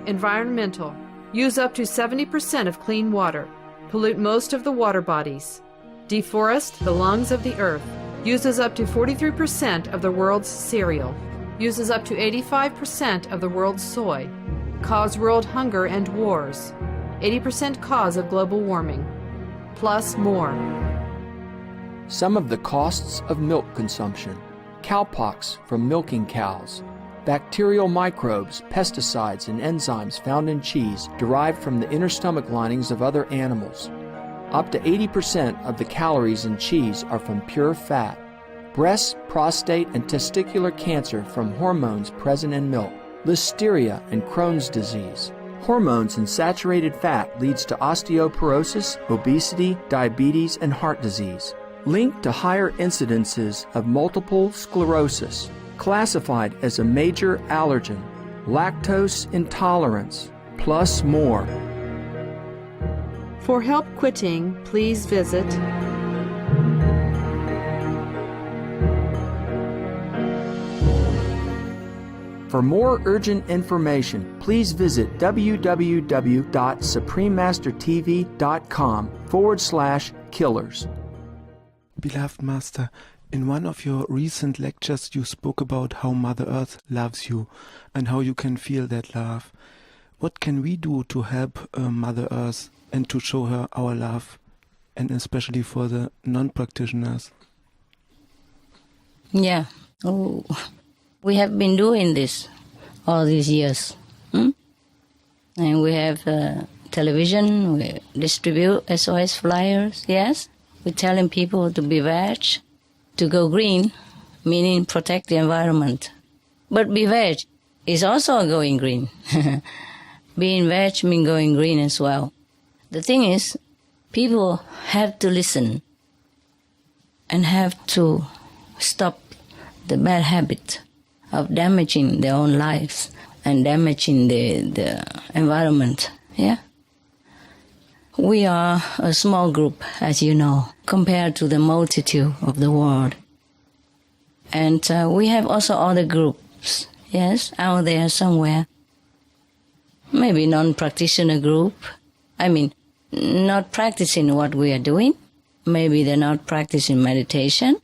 Environmental. Use up to 70% of clean water. Pollute most of the water bodies. Deforest the lungs of the earth. Uses up to 43% of the world's cereal. Uses up to 85% of the world's soy. cause world hunger and wars, 80% cause of global warming, plus more. Some of the costs of milk consumption: cowpox from milking cows, bacterial microbes, pesticides, and enzymes found in cheese derived from the inner stomach linings of other animals. Up to 80% of the calories in cheese are from pure fat. Breast, prostate, and testicular cancer from hormones present in milk. Listeria and Crohn's disease. Hormones in saturated fat leads to osteoporosis, obesity, diabetes, and heart disease. Linked to higher incidences of multiple sclerosis. Classified as a major allergen. Lactose intolerance, plus more. For help quitting, please visit For more urgent information, please visit www.suprememastertv.com/killers. Beloved Master, in one of your recent lectures you spoke about how Mother Earth loves you and how you can feel that love. What can we do to help Mother Earth and to show her our love, and especially for the non-practitioners? Yeah. Oh, we have been doing this all these years. And we have television, we distribute SOS flyers, yes. We're telling people to be veg, to go green, meaning protect the environment. But be veg is also going green. Being veg means going green as well. The thing is, people have to listen and have to stop the bad habit of damaging their own lives and damaging the environment. Yeah? We are a small group, as you know, compared to the multitude of the world. And we have also other groups, yes, out there somewhere. Maybe non-practitioner group. I mean, not practicing what we are doing. Maybe they're not practicing meditation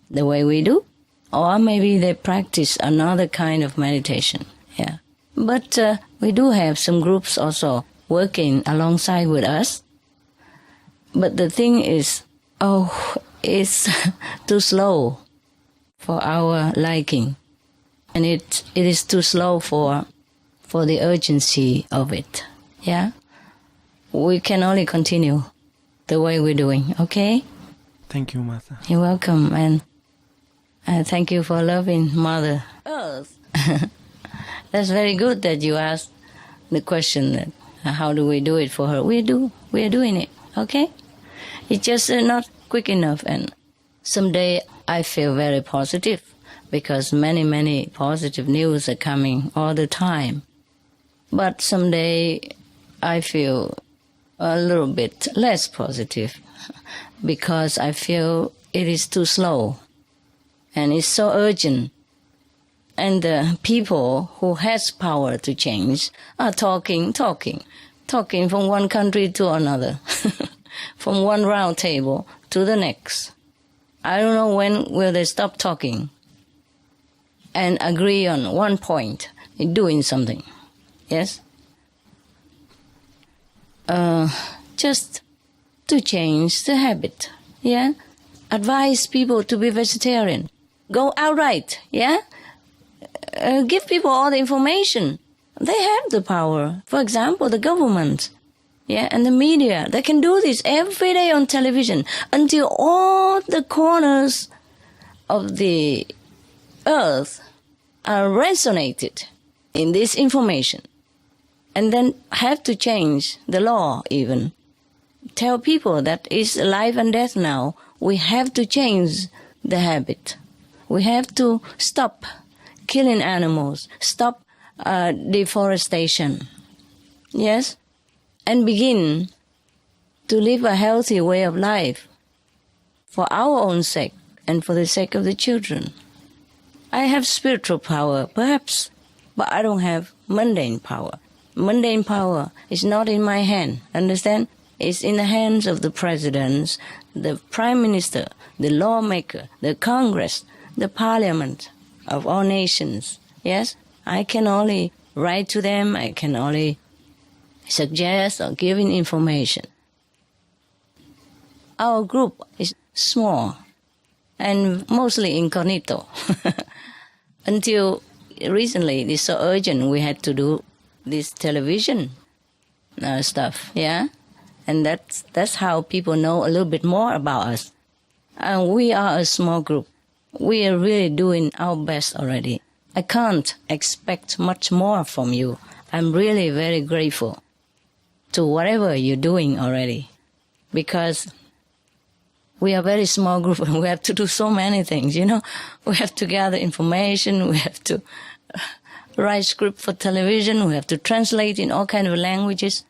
the way we do. Or maybe they practice another kind of meditation. Yeah. But we do have some groups also working alongside with us. But the thing is, it's too slow for our liking. And it is too slow for the urgency of it. Yeah? We can only continue the way we're doing, okay? Thank you, Master. You're welcome, and thank you for loving Mother Earth. That's very good that you asked the question that how do we do it for her? We are doing it, okay? It's just not quick enough, and someday I feel very positive because many positive news are coming all the time. But someday I feel a little bit less positive because I feel it is too slow and it's so urgent. And the people who has power to change are talking from one country to another, from one round table to the next. I don't know when will they stop talking and agree on one point in doing something. Yes? Just to change the habit, yeah? Advise people to be vegetarian. Go outright, yeah? Give people all the information. They have the power. For example, the government, yeah, and the media. They can do this every day on television until all the corners of the earth are resonated in this information. And then have to change the law even. Tell people that it's life and death now. We have to change the habit. We have to stop killing animals, stop deforestation, yes, and begin to live a healthy way of life for our own sake and for the sake of the children. I have spiritual power, perhaps, but I don't have mundane power. Mundane power is not in my hand, understand? It's in the hands of the presidents, the prime minister, the lawmaker, the Congress, the parliament of all nations. Yes, I can only write to them. I can only suggest or give information. Our group is small and mostly incognito. Until recently, it's so urgent, we had to do this television stuff, yeah? And that's how people know a little bit more about us. And we are a small group. We are really doing our best already. I can't expect much more from you. I'm really very grateful to whatever you're doing already, because we are a very small group and we have to do so many things, you know. We have to gather information, we have to write script for television, we have to translate in all kinds of languages,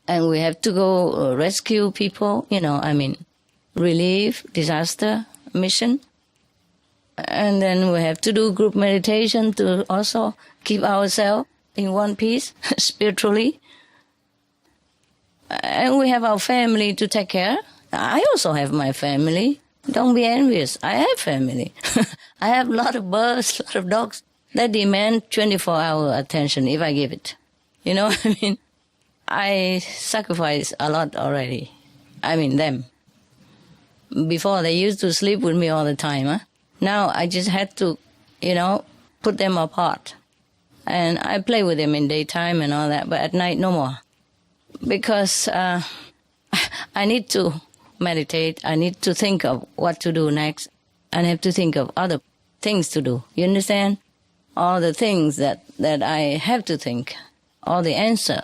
and we have to go rescue people, you know, I mean, relief, disaster, mission. And then we have to do group meditation to also keep ourselves in one piece spiritually. And we have our family to take care. I also have my family. Don't be envious. I have family. I have a lot of birds, a lot of dogs. They demand 24-hour attention if I give it. You know what I mean? I sacrifice a lot already. I mean them. Before, they used to sleep with me all the time. Huh? Now I just had to, you know, put them apart. And I play with them in daytime and all that, but at night no more. Because I need to meditate. I need to think of what to do next. I have to think of other things to do. You understand? All the things that I have to think, all the answer,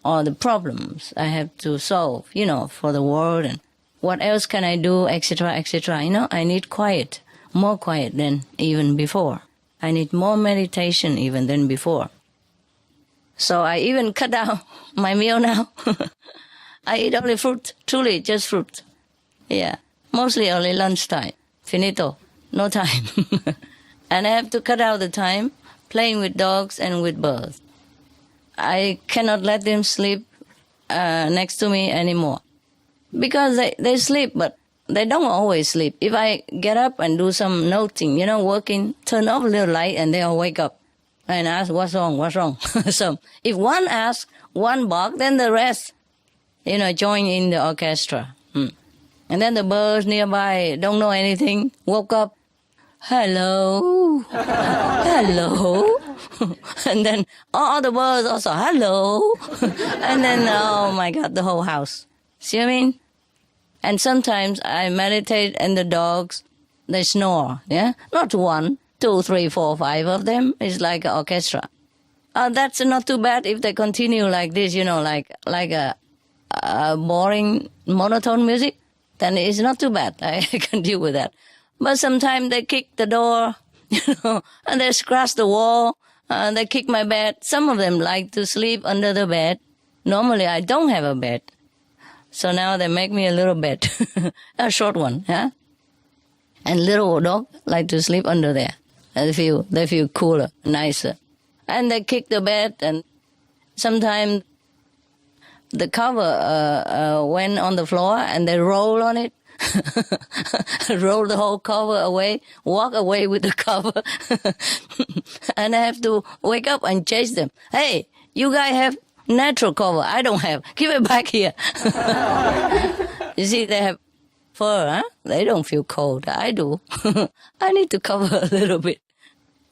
all the problems I have to solve, you know, for the world, and what else can I do, etc., etc. You know, I need quiet, more quiet than even before. I need more meditation even than before. So I even cut down my meal now. I eat only fruit, truly just fruit. Yeah, mostly only lunchtime. Finito, no time. And I have to cut out the time playing with dogs and with birds. I cannot let them sleep next to me anymore. Because they sleep, but they don't always sleep. If I get up and do some noting, you know, working, turn off a little light and they'll wake up and ask, what's wrong? So if one asks, one bark, then the rest, you know, join in the orchestra. And then the birds nearby don't know anything, woke up, hello, hello. And then all the birds also, hello. And then, oh my God, the whole house. See what I mean? And sometimes I meditate and the dogs, they snore, yeah? Not 1, 2, 3, 4, 5 of them. It's like an orchestra. That's not too bad if they continue like this, you know, like a boring, monotone music. Then it's not too bad. I can deal with that. But sometimes they kick the door, you know, and they scratch the wall, they kick my bed. Some of them like to sleep under the bed. Normally I don't have a bed. So now they make me a little bed, a short one, yeah? And little dog like to sleep under there. They feel cooler, nicer. And they kick the bed, and sometimes the cover went on the floor and they roll on it. Roll the whole cover away, walk away with the cover. And I have to wake up and chase them. Hey, you guys have natural cover. I don't have. Give it back here. You see, they have fur, huh? They don't feel cold. I do. I need to cover a little bit.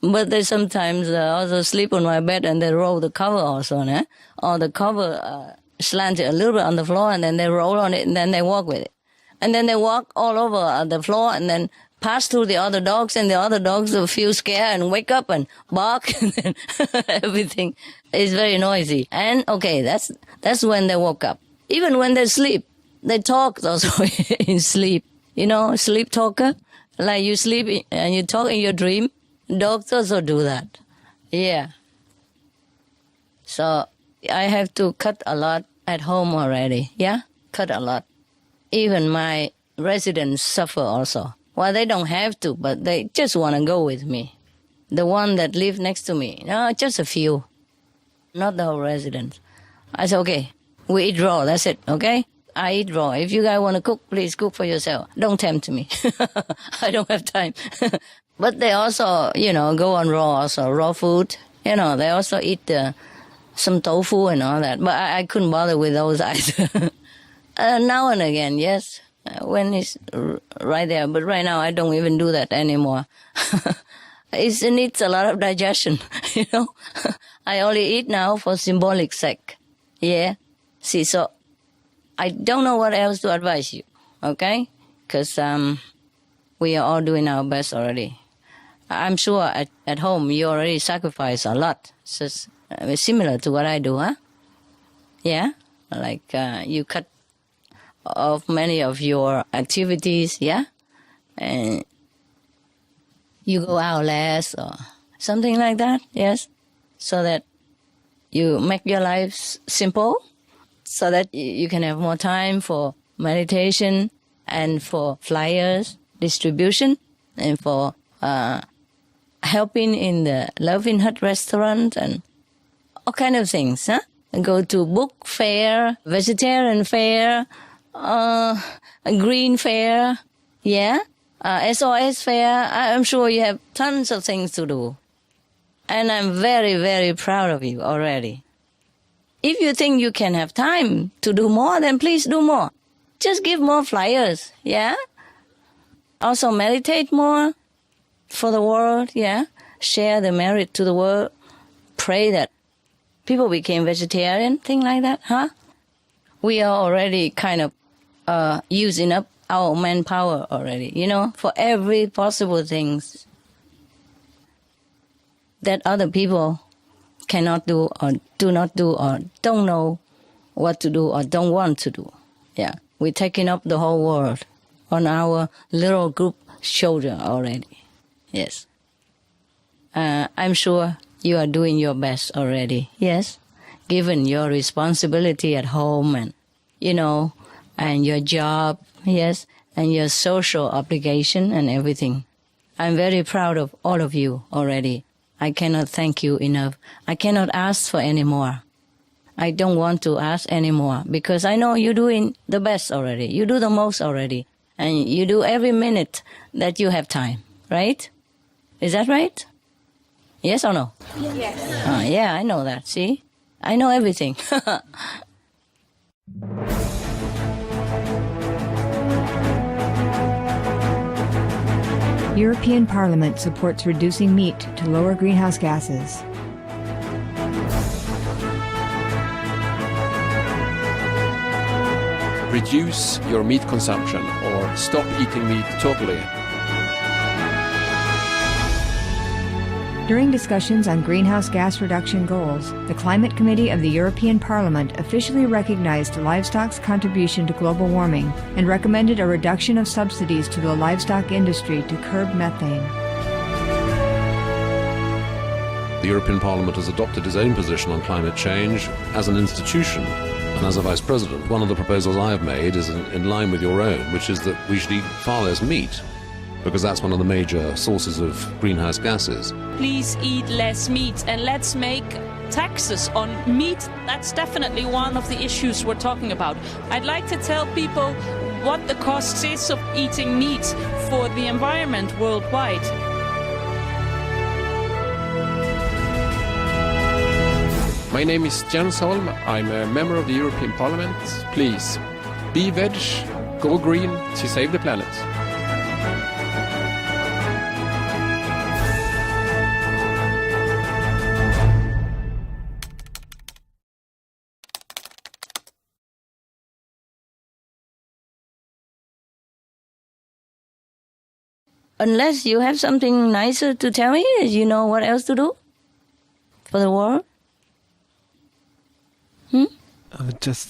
But they sometimes also sleep on my bed and they roll the cover also, eh? Or the cover slanted a little bit on the floor and then they roll on it and then they walk with it. And then they walk all over the floor and then pass through the other dogs, and the other dogs will feel scared and wake up and bark, and then everything is very noisy. And okay, that's when they woke up. Even when they sleep, they talk also in sleep. You know, sleep talker, like you sleep and you talk in your dream. Dogs also do that. Yeah. So I have to cut a lot at home already. Yeah, cut a lot. Even my residents suffer also. Well, they don't have to, but they just want to go with me. The one that live next to me, no, just a few, not the whole residence. I said, okay, we eat raw, that's it, okay? I eat raw. If you guys want to cook, please cook for yourself. Don't tempt me. I don't have time. But they also, you know, go on raw also, raw food, You know, they also eat some tofu and all that. But I couldn't bother with those either. Now and again, yes, when it's right there. But right now, I don't even do that anymore. It needs a lot of digestion, you know. I only eat now for symbolic sake. Yeah. See, so I don't know what else to advise you, okay? Because we are all doing our best already. I'm sure at home you already sacrifice a lot. So it's similar to what I do, huh? Yeah? Like you cut off many of your activities, yeah? And you go out less or something like that, yes? So that you make your life simple, so that you can have more time for meditation and for flyers distribution and for helping in the Loving Hut restaurant and all kind of things, huh? And go to book fair, vegetarian fair, a green fair, yeah? SOS fair. I'm sure you have tons of things to do. And I'm very, very proud of you already. If you think you can have time to do more, then please do more. Just give more flyers, yeah? Also meditate more for the world, yeah? Share the merit to the world. Pray that people became vegetarian, thing like that, huh? We are already kind of using up our manpower already, you know, for every possible things that other people cannot do or do not do or don't know what to do or don't want to do. Yeah, we're taking up the whole world on our little group shoulder already. Yes. I'm sure you are doing your best already. Yes. Given your responsibility at home and, you know, and your job, yes, and your social obligation and everything. I'm very proud of all of you already. I cannot thank you enough. I cannot ask for any more. I don't want to ask any more because I know you're doing the best already. You do the most already. And you do every minute that you have time, right? Is that right? Yes or no? Yes. Yeah, I know that. See? I know everything. European Parliament supports reducing meat to lower greenhouse gases. Reduce your meat consumption or stop eating meat totally. During discussions on greenhouse gas reduction goals, the Climate Committee of the European Parliament officially recognized livestock's contribution to global warming and recommended a reduction of subsidies to the livestock industry to curb methane. The European Parliament has adopted its own position on climate change as an institution. And as a Vice President, one of the proposals I have made is in line with your own, which is that we should eat far less meat, because that's one of the major sources of greenhouse gases. Please eat less meat and let's make taxes on meat. That's definitely one of the issues we're talking about. I'd like to tell people what the cost is of eating meat for the environment worldwide. My name is Jens Holm. I'm a member of the European Parliament. Please, be veg, go green to save the planet. Unless you have something nicer to tell me, you know what else to do for the world? Just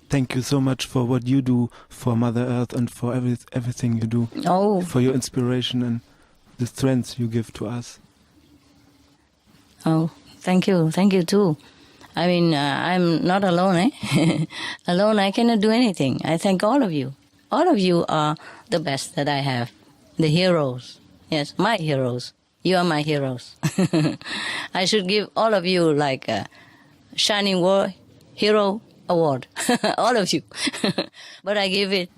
thank you so much for what you do for Mother Earth and for everything you do. Oh. For your inspiration and the strength you give to us. Oh, thank you. Thank you too. I mean, I'm not alone, eh? Alone, I cannot do anything. I thank all of you. All of you are the best that I have. The heroes. Yes, my heroes. You are my heroes. I should give all of you like a Shining World Hero Award. All of you. But I give it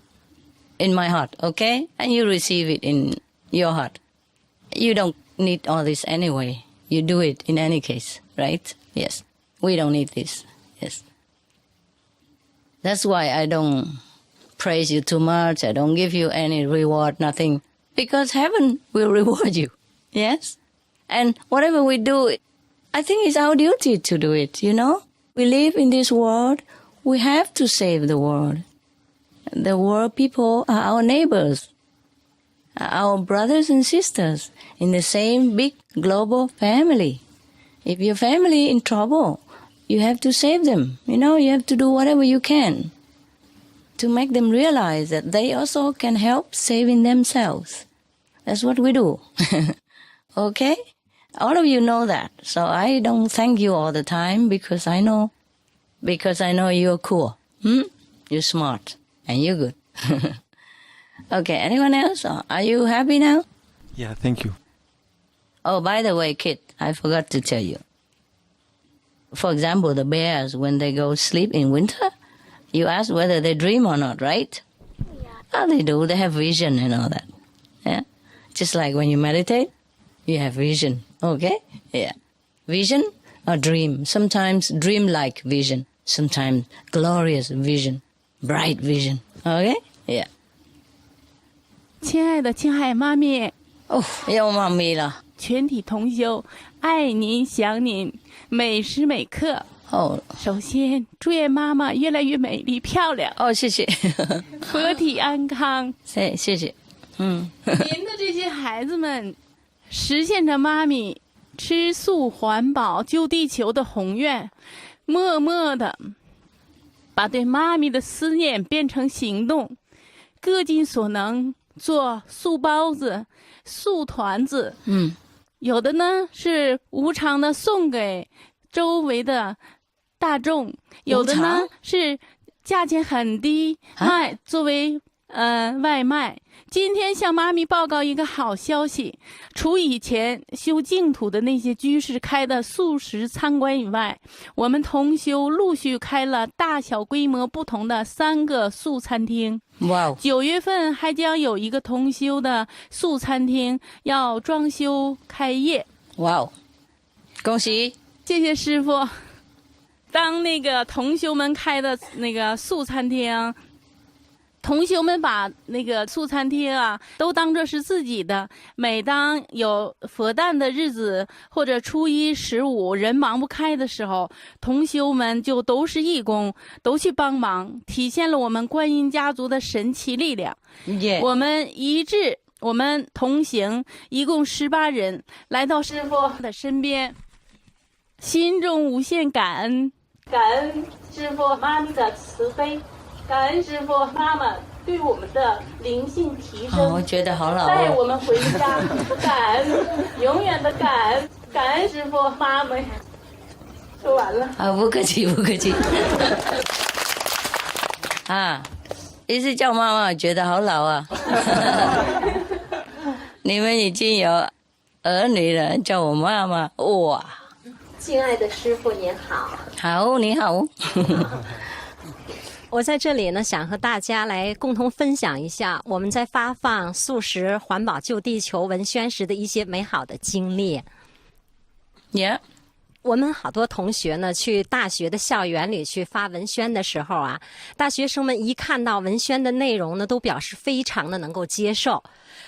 in my heart, okay? And you receive it in your heart. You don't need all this anyway. You do it in any case, right? Yes. We don't need this. Yes. That's why I don't praise you too much. I don't give you any reward, nothing. Because heaven will reward you. Yes? And whatever we do, I think it's our duty to do it, you know? We live in this world. We have to save the world. The world people are our neighbors, our brothers and sisters in the same big global family. If your family in trouble, you have to save them. You know, you have to do whatever you can to make them realize that they also can help saving themselves. That's what we do. Okay? All of you know that. So I don't thank you all the time because I know you're cool. You're smart and you're good. Okay, anyone else? Are you happy now? Yeah, thank you. Oh, by the way, Kit, I forgot to tell you. For example, the bears, when they go sleep in winter, you ask whether they dream or not, right? Yeah. Oh, they do. They have vision and all that. Yeah? Just like when you meditate, you have vision. Okay? Yeah. Vision or dream. Sometimes dream-like vision. Sometimes glorious vision. Bright vision. Okay? Yeah. 亲爱的青海妈咪，哦，要妈咪了。全体同修，爱您想您，每时每刻。哦，首先祝愿妈妈越来越美丽漂亮。哦，谢谢。佛体安康。谢谢。您的这些孩子们，实现着妈咪吃素环保救地球的宏愿，默默的把对妈咪的思念变成行动，各尽所能。做素包子、素团子，有的呢是无偿的送给周围的大众，有的呢是价钱很低卖作为外卖。今天向妈咪报告一个好消息，除以前修净土的那些居士开的素食参观以外，我们同修陆续开了大小规模不同的3个素餐厅。哇！9月份还将有一个同修的素餐厅要装修开业。哇哦！恭喜！谢谢师父。当那个同修们开的那个素餐厅。同修们把那个素餐厅啊都当作是自己的，每当有佛诞的日子或者初一15人忙不开的时候，同修们就都是义工，都去帮忙，体现了我们观音家族的神奇力量。我们一致，我们同行，一共18人，来到师父的身边，心中无限感恩，感恩师父妈咪的慈悲。感恩师父妈妈对我们的灵性提升，我觉得好老带我们回家，感恩，永远的感恩，感恩师父妈妈。说完了啊，不客气，不客气。啊，一直叫妈妈，觉得好老啊。你们已经有儿女了，叫我妈妈，哇！敬爱的师父您好。好，你好。我在这里呢，想和大家来共同分享一下我们在发放素食环保救地球文宣时的一些美好的经历。Yeah. 我们好多同学呢，去大学的校园里去发文宣的时候啊，大学生们一看到文宣的内容呢，都表示非常的能够接受，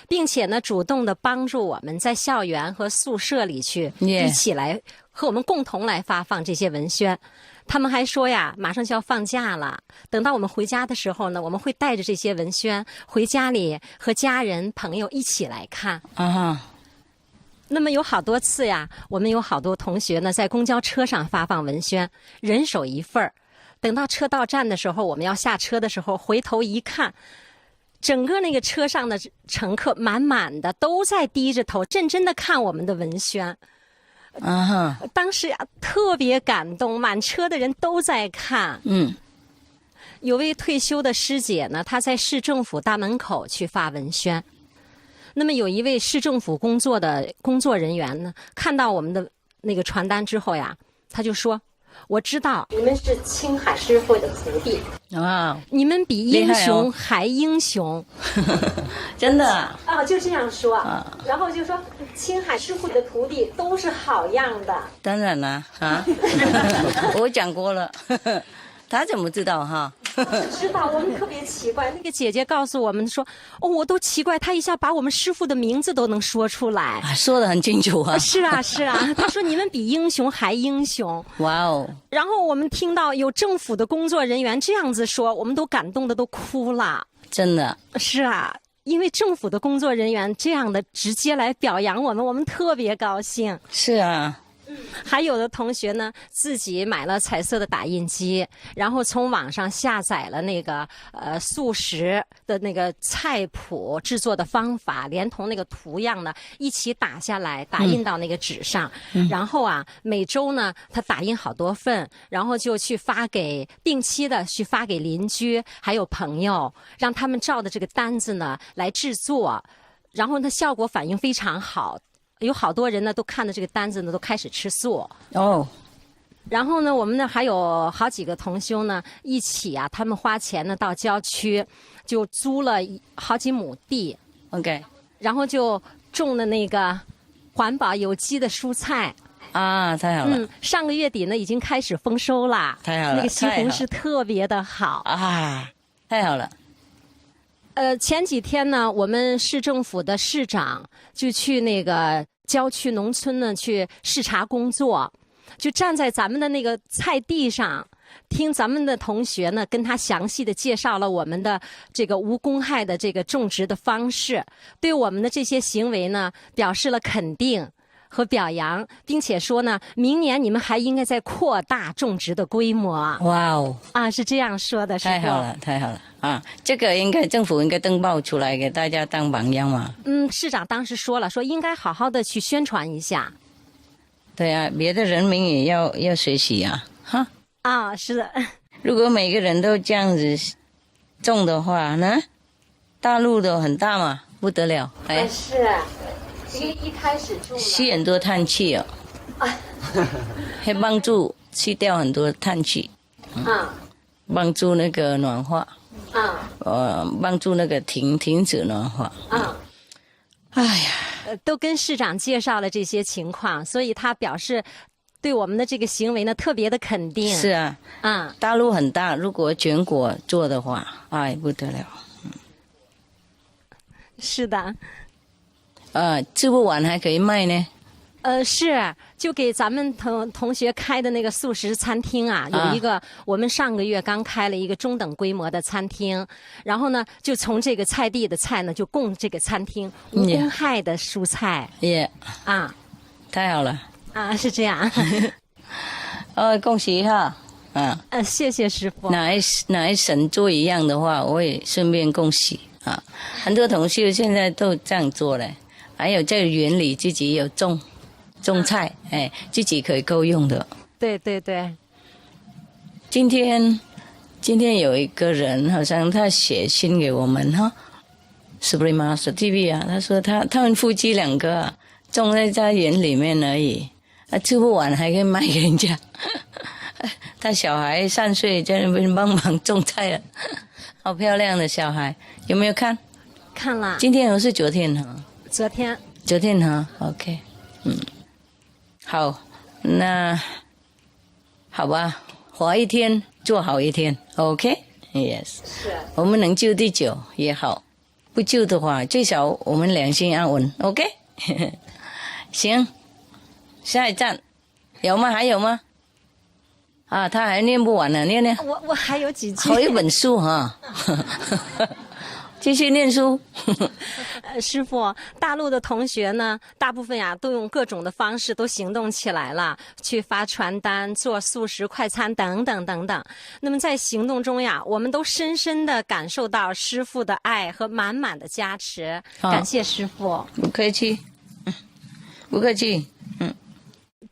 并且呢，主动的帮助我们在校园和宿舍里去一起来和我们共同来发放这些文宣。他们还说呀，马上就要放假了，等到我们回家的时候呢，我们会带着这些文宣回家里和家人朋友一起来看。那么有好多次呀，我们有好多同学呢，在公交车上发放文宣，人手一份儿。等到车到站的时候，我们要下车的时候，回头一看，整个那个车上的乘客满满的都在低着头，认真的看我们的文宣。当时呀，特别感动，满车的人都在看。有位退休的师姐呢，她在市政府大门口去发文宣。那么有一位市政府工作的工作人员呢，看到我们的那个传单之后呀，他就说：“我知道你们是青海师傅的徒弟啊，你们比英雄还英雄，真的啊，就这样说，然后就说青海师傅的徒弟都是好样的。当然了啊，我讲过了，他怎么知道哈？知道，我们特别奇怪。那个姐姐告诉我们说，哦，我都奇怪，她一下把我们师傅的名字都能说出来，说得很清楚啊。是啊，是啊。她说你们比英雄还英雄。哇哦！然后我们听到有政府的工作人员这样子说，我们都感动的都哭了。真的。是啊，因为政府的工作人员这样的直接来表扬我们，我们特别高兴。是啊。还有的同学呢，自己买了彩色的打印机，然后从网上下载了那个素食的那个菜谱制作的方法，连同那个图样呢一起打下来，打印到那个纸上。然后啊，每周呢他打印好多份，然后就去定期的去发给邻居还有朋友，让他们照着这个单子呢来制作，然后呢效果反应非常好。有好多人呢，都看着这个单子呢，都开始吃素哦。然后呢，我们呢还有好几个同修呢，一起啊，他们花钱呢到郊区，就租了好几亩地 ，OK， 然后就种了那个环保有机的蔬菜啊，太好了。上个月底呢已经开始丰收了，太好了，那个西红柿特别的好啊，太好了。前几天呢，我们市政府的市长就去那个郊区农村呢去视察工作，就站在咱们的那个菜地上，听咱们的同学呢跟他详细的介绍了我们的这个无公害的这个种植的方式，对我们的这些行为呢表示了肯定和表扬，并且说呢，明年你们还应该再扩大种植的规模。哇哦！啊，是这样说的，太好了，太好了啊！这个政府应该登报出来给大家当榜样嘛。市长当时说了，说应该好好的去宣传一下。对啊，别的人民也要学习啊，哈。啊，是的。如果每个人都这样子种的话呢，大陆都很大嘛，不得了。哎，是。因为一开始种吸很多碳气哦，会帮助去掉很多碳气，帮助那个暖化，帮助那个停止暖化。哎呀，都跟市长介绍了这些情况，所以他表示对我们的这个行为呢特别的肯定。是啊，大陆很大，如果全国做的话，哎，不得了。是的。吃不完还可以卖呢。是，就给咱们同学开的那个素食餐厅啊，有一个我们上个月刚开了一个中等规模的餐厅，然后呢，就从这个菜地的菜呢，就供这个餐厅无公害的蔬菜。太好了。是这样。恭喜哈。谢谢师傅。哪一省做一样的话，我也顺便恭喜啊。很多同学现在都这样做了。还有这个园里自己有种菜，自己可以够用的。对对对。今天有一个人好像他写信给我们哈 ，Supreme Master TV 啊，他说他们夫妻两个种在家园里面而已，吃不完还可以卖给人家。他小孩3岁在那边帮忙种菜了，好漂亮的小孩，有没有看？看了。今天还是昨天哈？昨天哈 ，OK， 好，那好吧，活一天做好一天 ，OK，Yes，是，我们能救地球也好，不救的话，最少我们良心安稳 ，OK， 行，下一站有吗？还有吗？他还念不完呢，念。我还有几句。好一本书哈。继续念书。师父，大陆的同学呢，大部分呀都用各种的方式都行动起来了，去发传单、做素食快餐等等等等。那么在行动中呀，我们都深深地感受到师父的爱和满满的加持。感谢师父。不客气，不客气。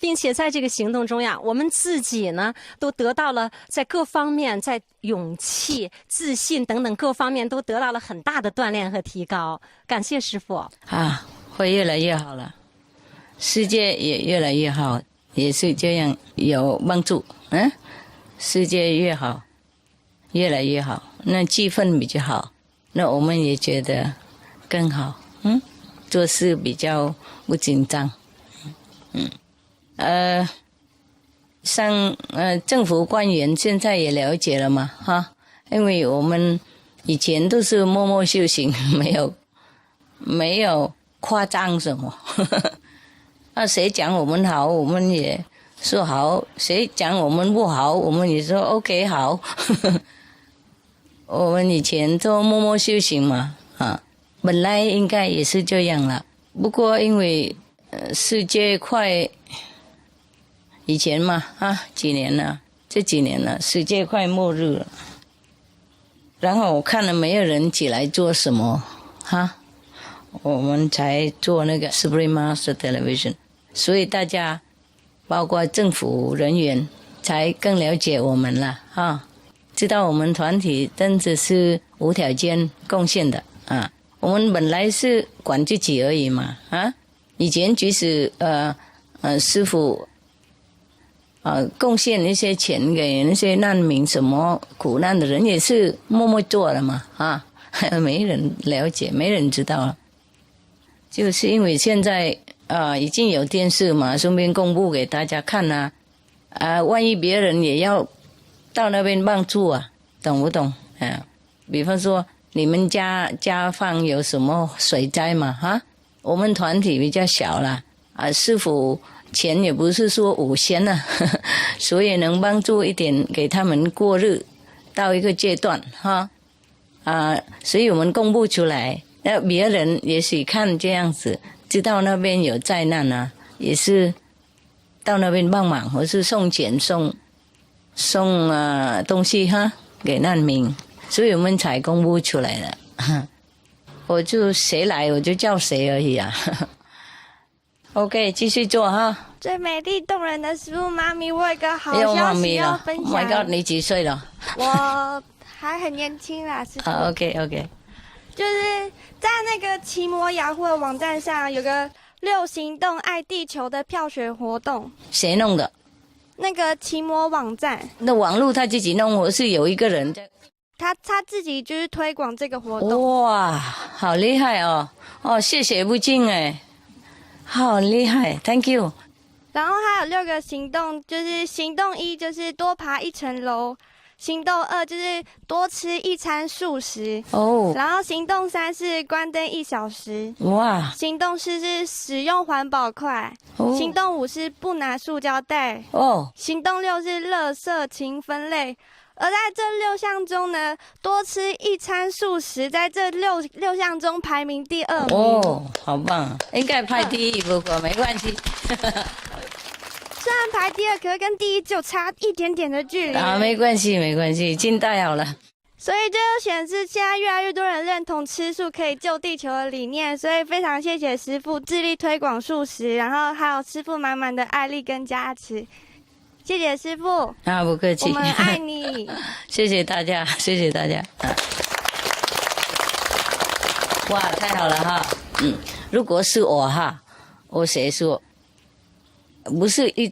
并且在这个行动中呀，我们自己呢都得到了在各方面，在勇气、自信等等各方面都得到了很大的锻炼和提高。感谢师父。会越来越好了，世界也越来越好，也是这样有帮助。世界越好，越来越好，那气氛比较好，那我们也觉得更好。做事比较不紧张。政府官员现在也了解了嘛，因为我们以前都是默默修行，没有夸张什么。谁讲我们好，我们也说好；谁讲我们不好，我们也说 OK 好。我们以前都默默修行嘛，本来应该也是这样了。不过因为世界快以前嘛，几年了，这几年了，世界快末日了。然后我看了没有人起来做什么，我们才做那个 Supreme Master Television， 所以大家包括政府人员才更了解我们了，知道我们团体真的是无条件贡献的啊。我们本来是管自己而已嘛，以前即使师父贡献一些钱给那些难民什么苦难的人，也是默默做了嘛，没人了解，没人知道了。就是因为现在已经有电视嘛，顺便公布给大家看万一别人也要到那边帮助懂不懂？比方说你们家坊有什么水灾嘛，我们团体比较小啦，师父钱也不是说无限了，所以能帮助一点给他们过日到一个阶段所以我们公布出来，那别人也许看这样子，知道那边有灾难也是到那边帮忙，或是送钱送东西给难民，所以我们才公布出来了。我就谁来我就叫谁而已OK， 继续做最美丽动人的师父妈咪，我有个好消息要分享。Oh my God， 你几岁了？我还很年轻啦，师父。OK， 就是在那个奇摩雅虎的网站上有个6行动爱地球的票选活动。谁弄的？那个奇摩网站。那网络他自己弄，我是有一个人在。他自己就是推广这个活动。哇，好厉害谢谢不尽好厉害 ，Thank you。然后还有6个行动，就是行动1就是多爬1层楼，行动2就是多吃1餐素食然后行动3是关灯1小时，哇！行动4是使用环保筷，行动5是不拿塑胶袋行动6是垃圾勤分类。而在这6项中呢，多吃1餐素食在这六项中排名第2名。好棒！应该排第1，不过没关系。虽然排第2，可是跟第1就差一点点的距离。没关系，尽带好了。所以这就显示现在越来越多人认同吃素可以救地球的理念，所以非常谢谢师父致力推广素食，然后还有师父满满的爱力跟加持。谢谢师父不客气，我们爱你。谢谢大家哇，太好了如果是我谁说不是1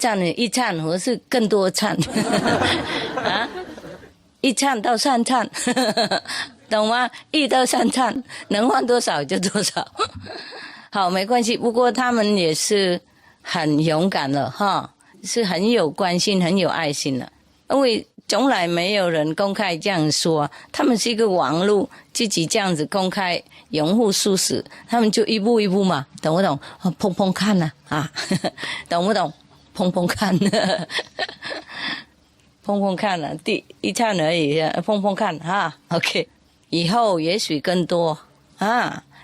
餐或是更多餐1餐到3餐懂吗？1到3餐能换多少就多少好，没关系。不过他们也是很勇敢了是很有关心很有爱心的，因为从来没有人公开这样说，他们是一个网络自己这样子公开拥护素食，他们就一步一步嘛，懂不懂？碰碰看懂不懂？碰碰看碰碰看第1餐而已，碰碰看OK， 以后也许更多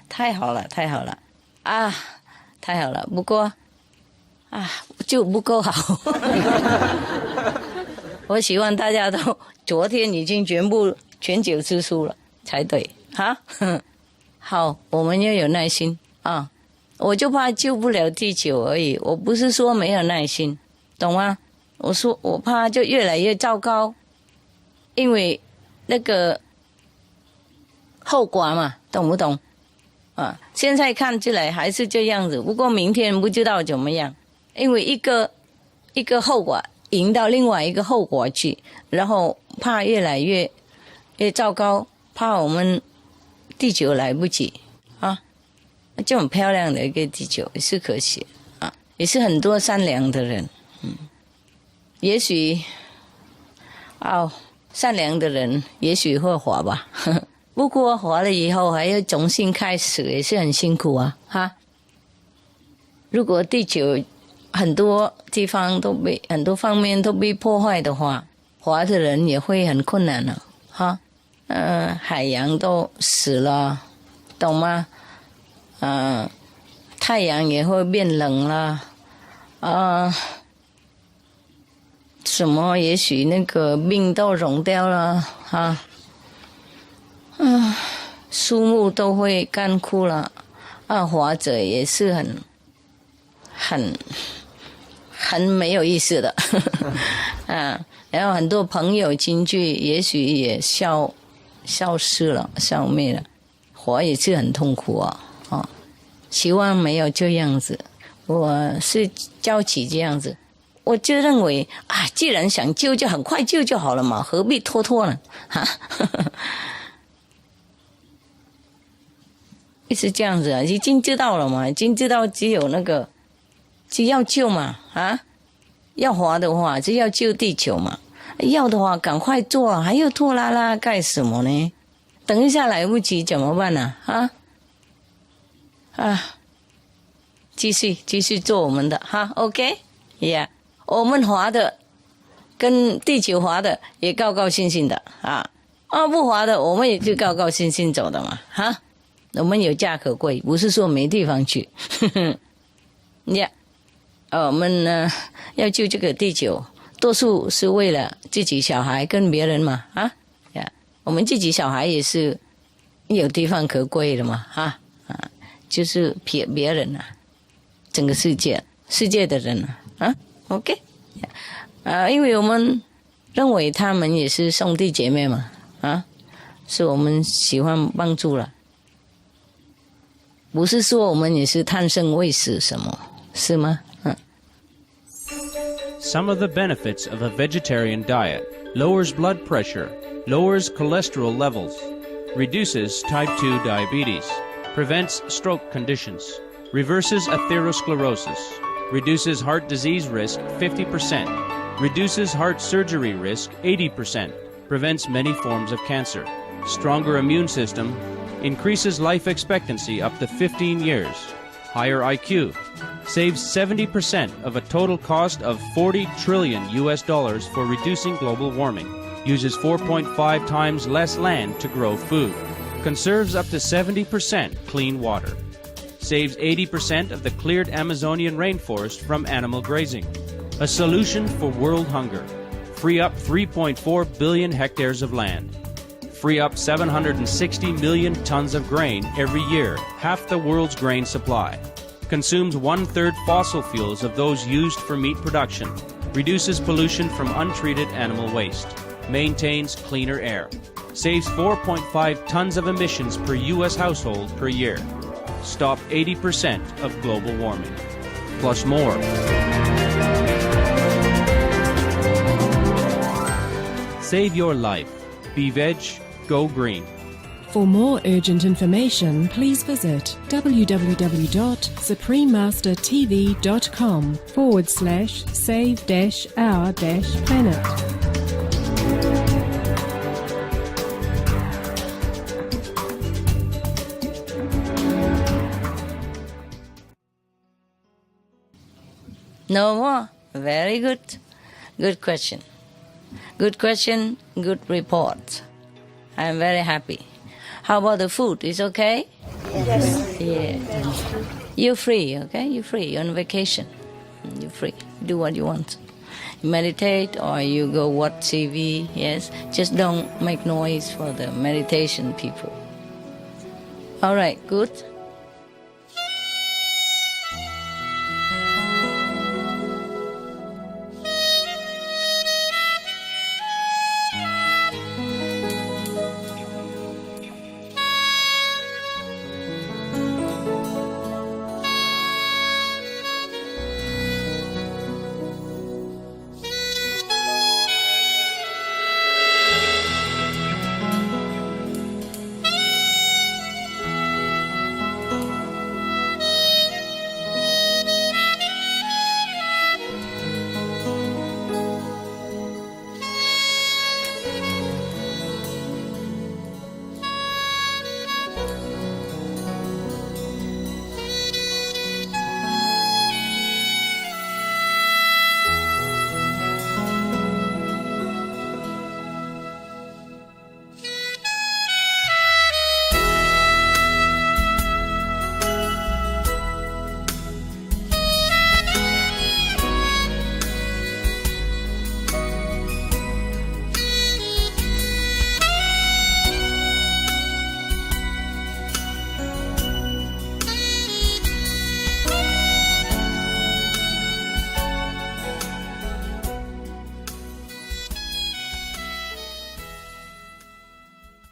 太好了太好了，不过就不够好我希望大家都昨天已经全球吃素了才对好，我们要有耐心我就怕救不了地球而已，我不是说没有耐心，懂吗？我说我怕就越来越糟糕，因为那个后果嘛，懂不懂现在看起来还是这样子，不过明天不知道怎么样，因为一个一个后果引到另外一个后果去，然后怕越来越糟糕，怕我们地球来不及啊！这么漂亮的一个地球也是可惜啊，也是很多善良的人，也许善良的人也许会活吧，不过活了以后还要重新开始，也是很辛苦啊哈。如果地球很多地方很多方面都被破坏的话，活的人也会很困难了哈。海洋都死了，懂吗？太阳也会变冷了，什么也许那个冰都融掉了哈，树木都会干枯了，活着也是很没有意思的，然后很多朋友亲戚也许也消失了，消灭了，活也是很痛苦啊，希望没有这样子，我是教起这样子，我就认为既然想救就很快救就好了嘛，何必拖呢？一直这样子已经知道了嘛，已经知道只要救嘛，要活的话只要救地球嘛，要的话赶快做，还要拖拉拉干什么呢？等一下来不及怎么办呢？继续做我们的OK， 我们活的跟地球活的也高高兴兴的不活的我们也就高高兴兴走的嘛我们有家可归，不是说没地方去我们呢要救这个地球，多数是为了自己小孩跟别人嘛我们自己小孩也是有地方可归的嘛就是别人整个世界的人OK 因为我们认为他们也是兄弟姐妹嘛是我们喜欢帮助了，不是说我们也是贪生畏死什么，是吗？Some of the benefits of a vegetarian diet: lowers blood pressure, lowers cholesterol levels, reduces type 2 diabetes, prevents stroke conditions, reverses atherosclerosis, reduces heart disease risk 50%, reduces heart surgery risk 80%, prevents many forms of cancer, stronger immune system, increases life expectancy up to 15 years, higher IQ, saves 70% of a total cost of $40 trillion for reducing global warming, uses 4.5 times less land to grow food, conserves up to 70% clean water, saves 80% of the cleared Amazonian rainforest from animal grazing, a solution for world hunger, free up 3.4 billion hectares of land, free up 760 million tons of grain every year, half the world's grain supply, consumes 1/3 fossil fuels of those used for meat production, reduces pollution from untreated animal waste, maintains cleaner air, saves 4.5 tons of emissions per U.S. household per year, stop 80% of global warming, plus more. Save your life. Be veg, go green. For more urgent information, please visit www.suprememastertv.com/save-our-planet. No more. Very good. Good question. Good question, good report. I'm very happy. How about the food? Is okay? Yes. Yeah. You're free, okay? You're free. You're on vacation. You're free. Do what you want. You meditate or you go watch TV, yes? Just don't make noise for the meditation people. All right, good.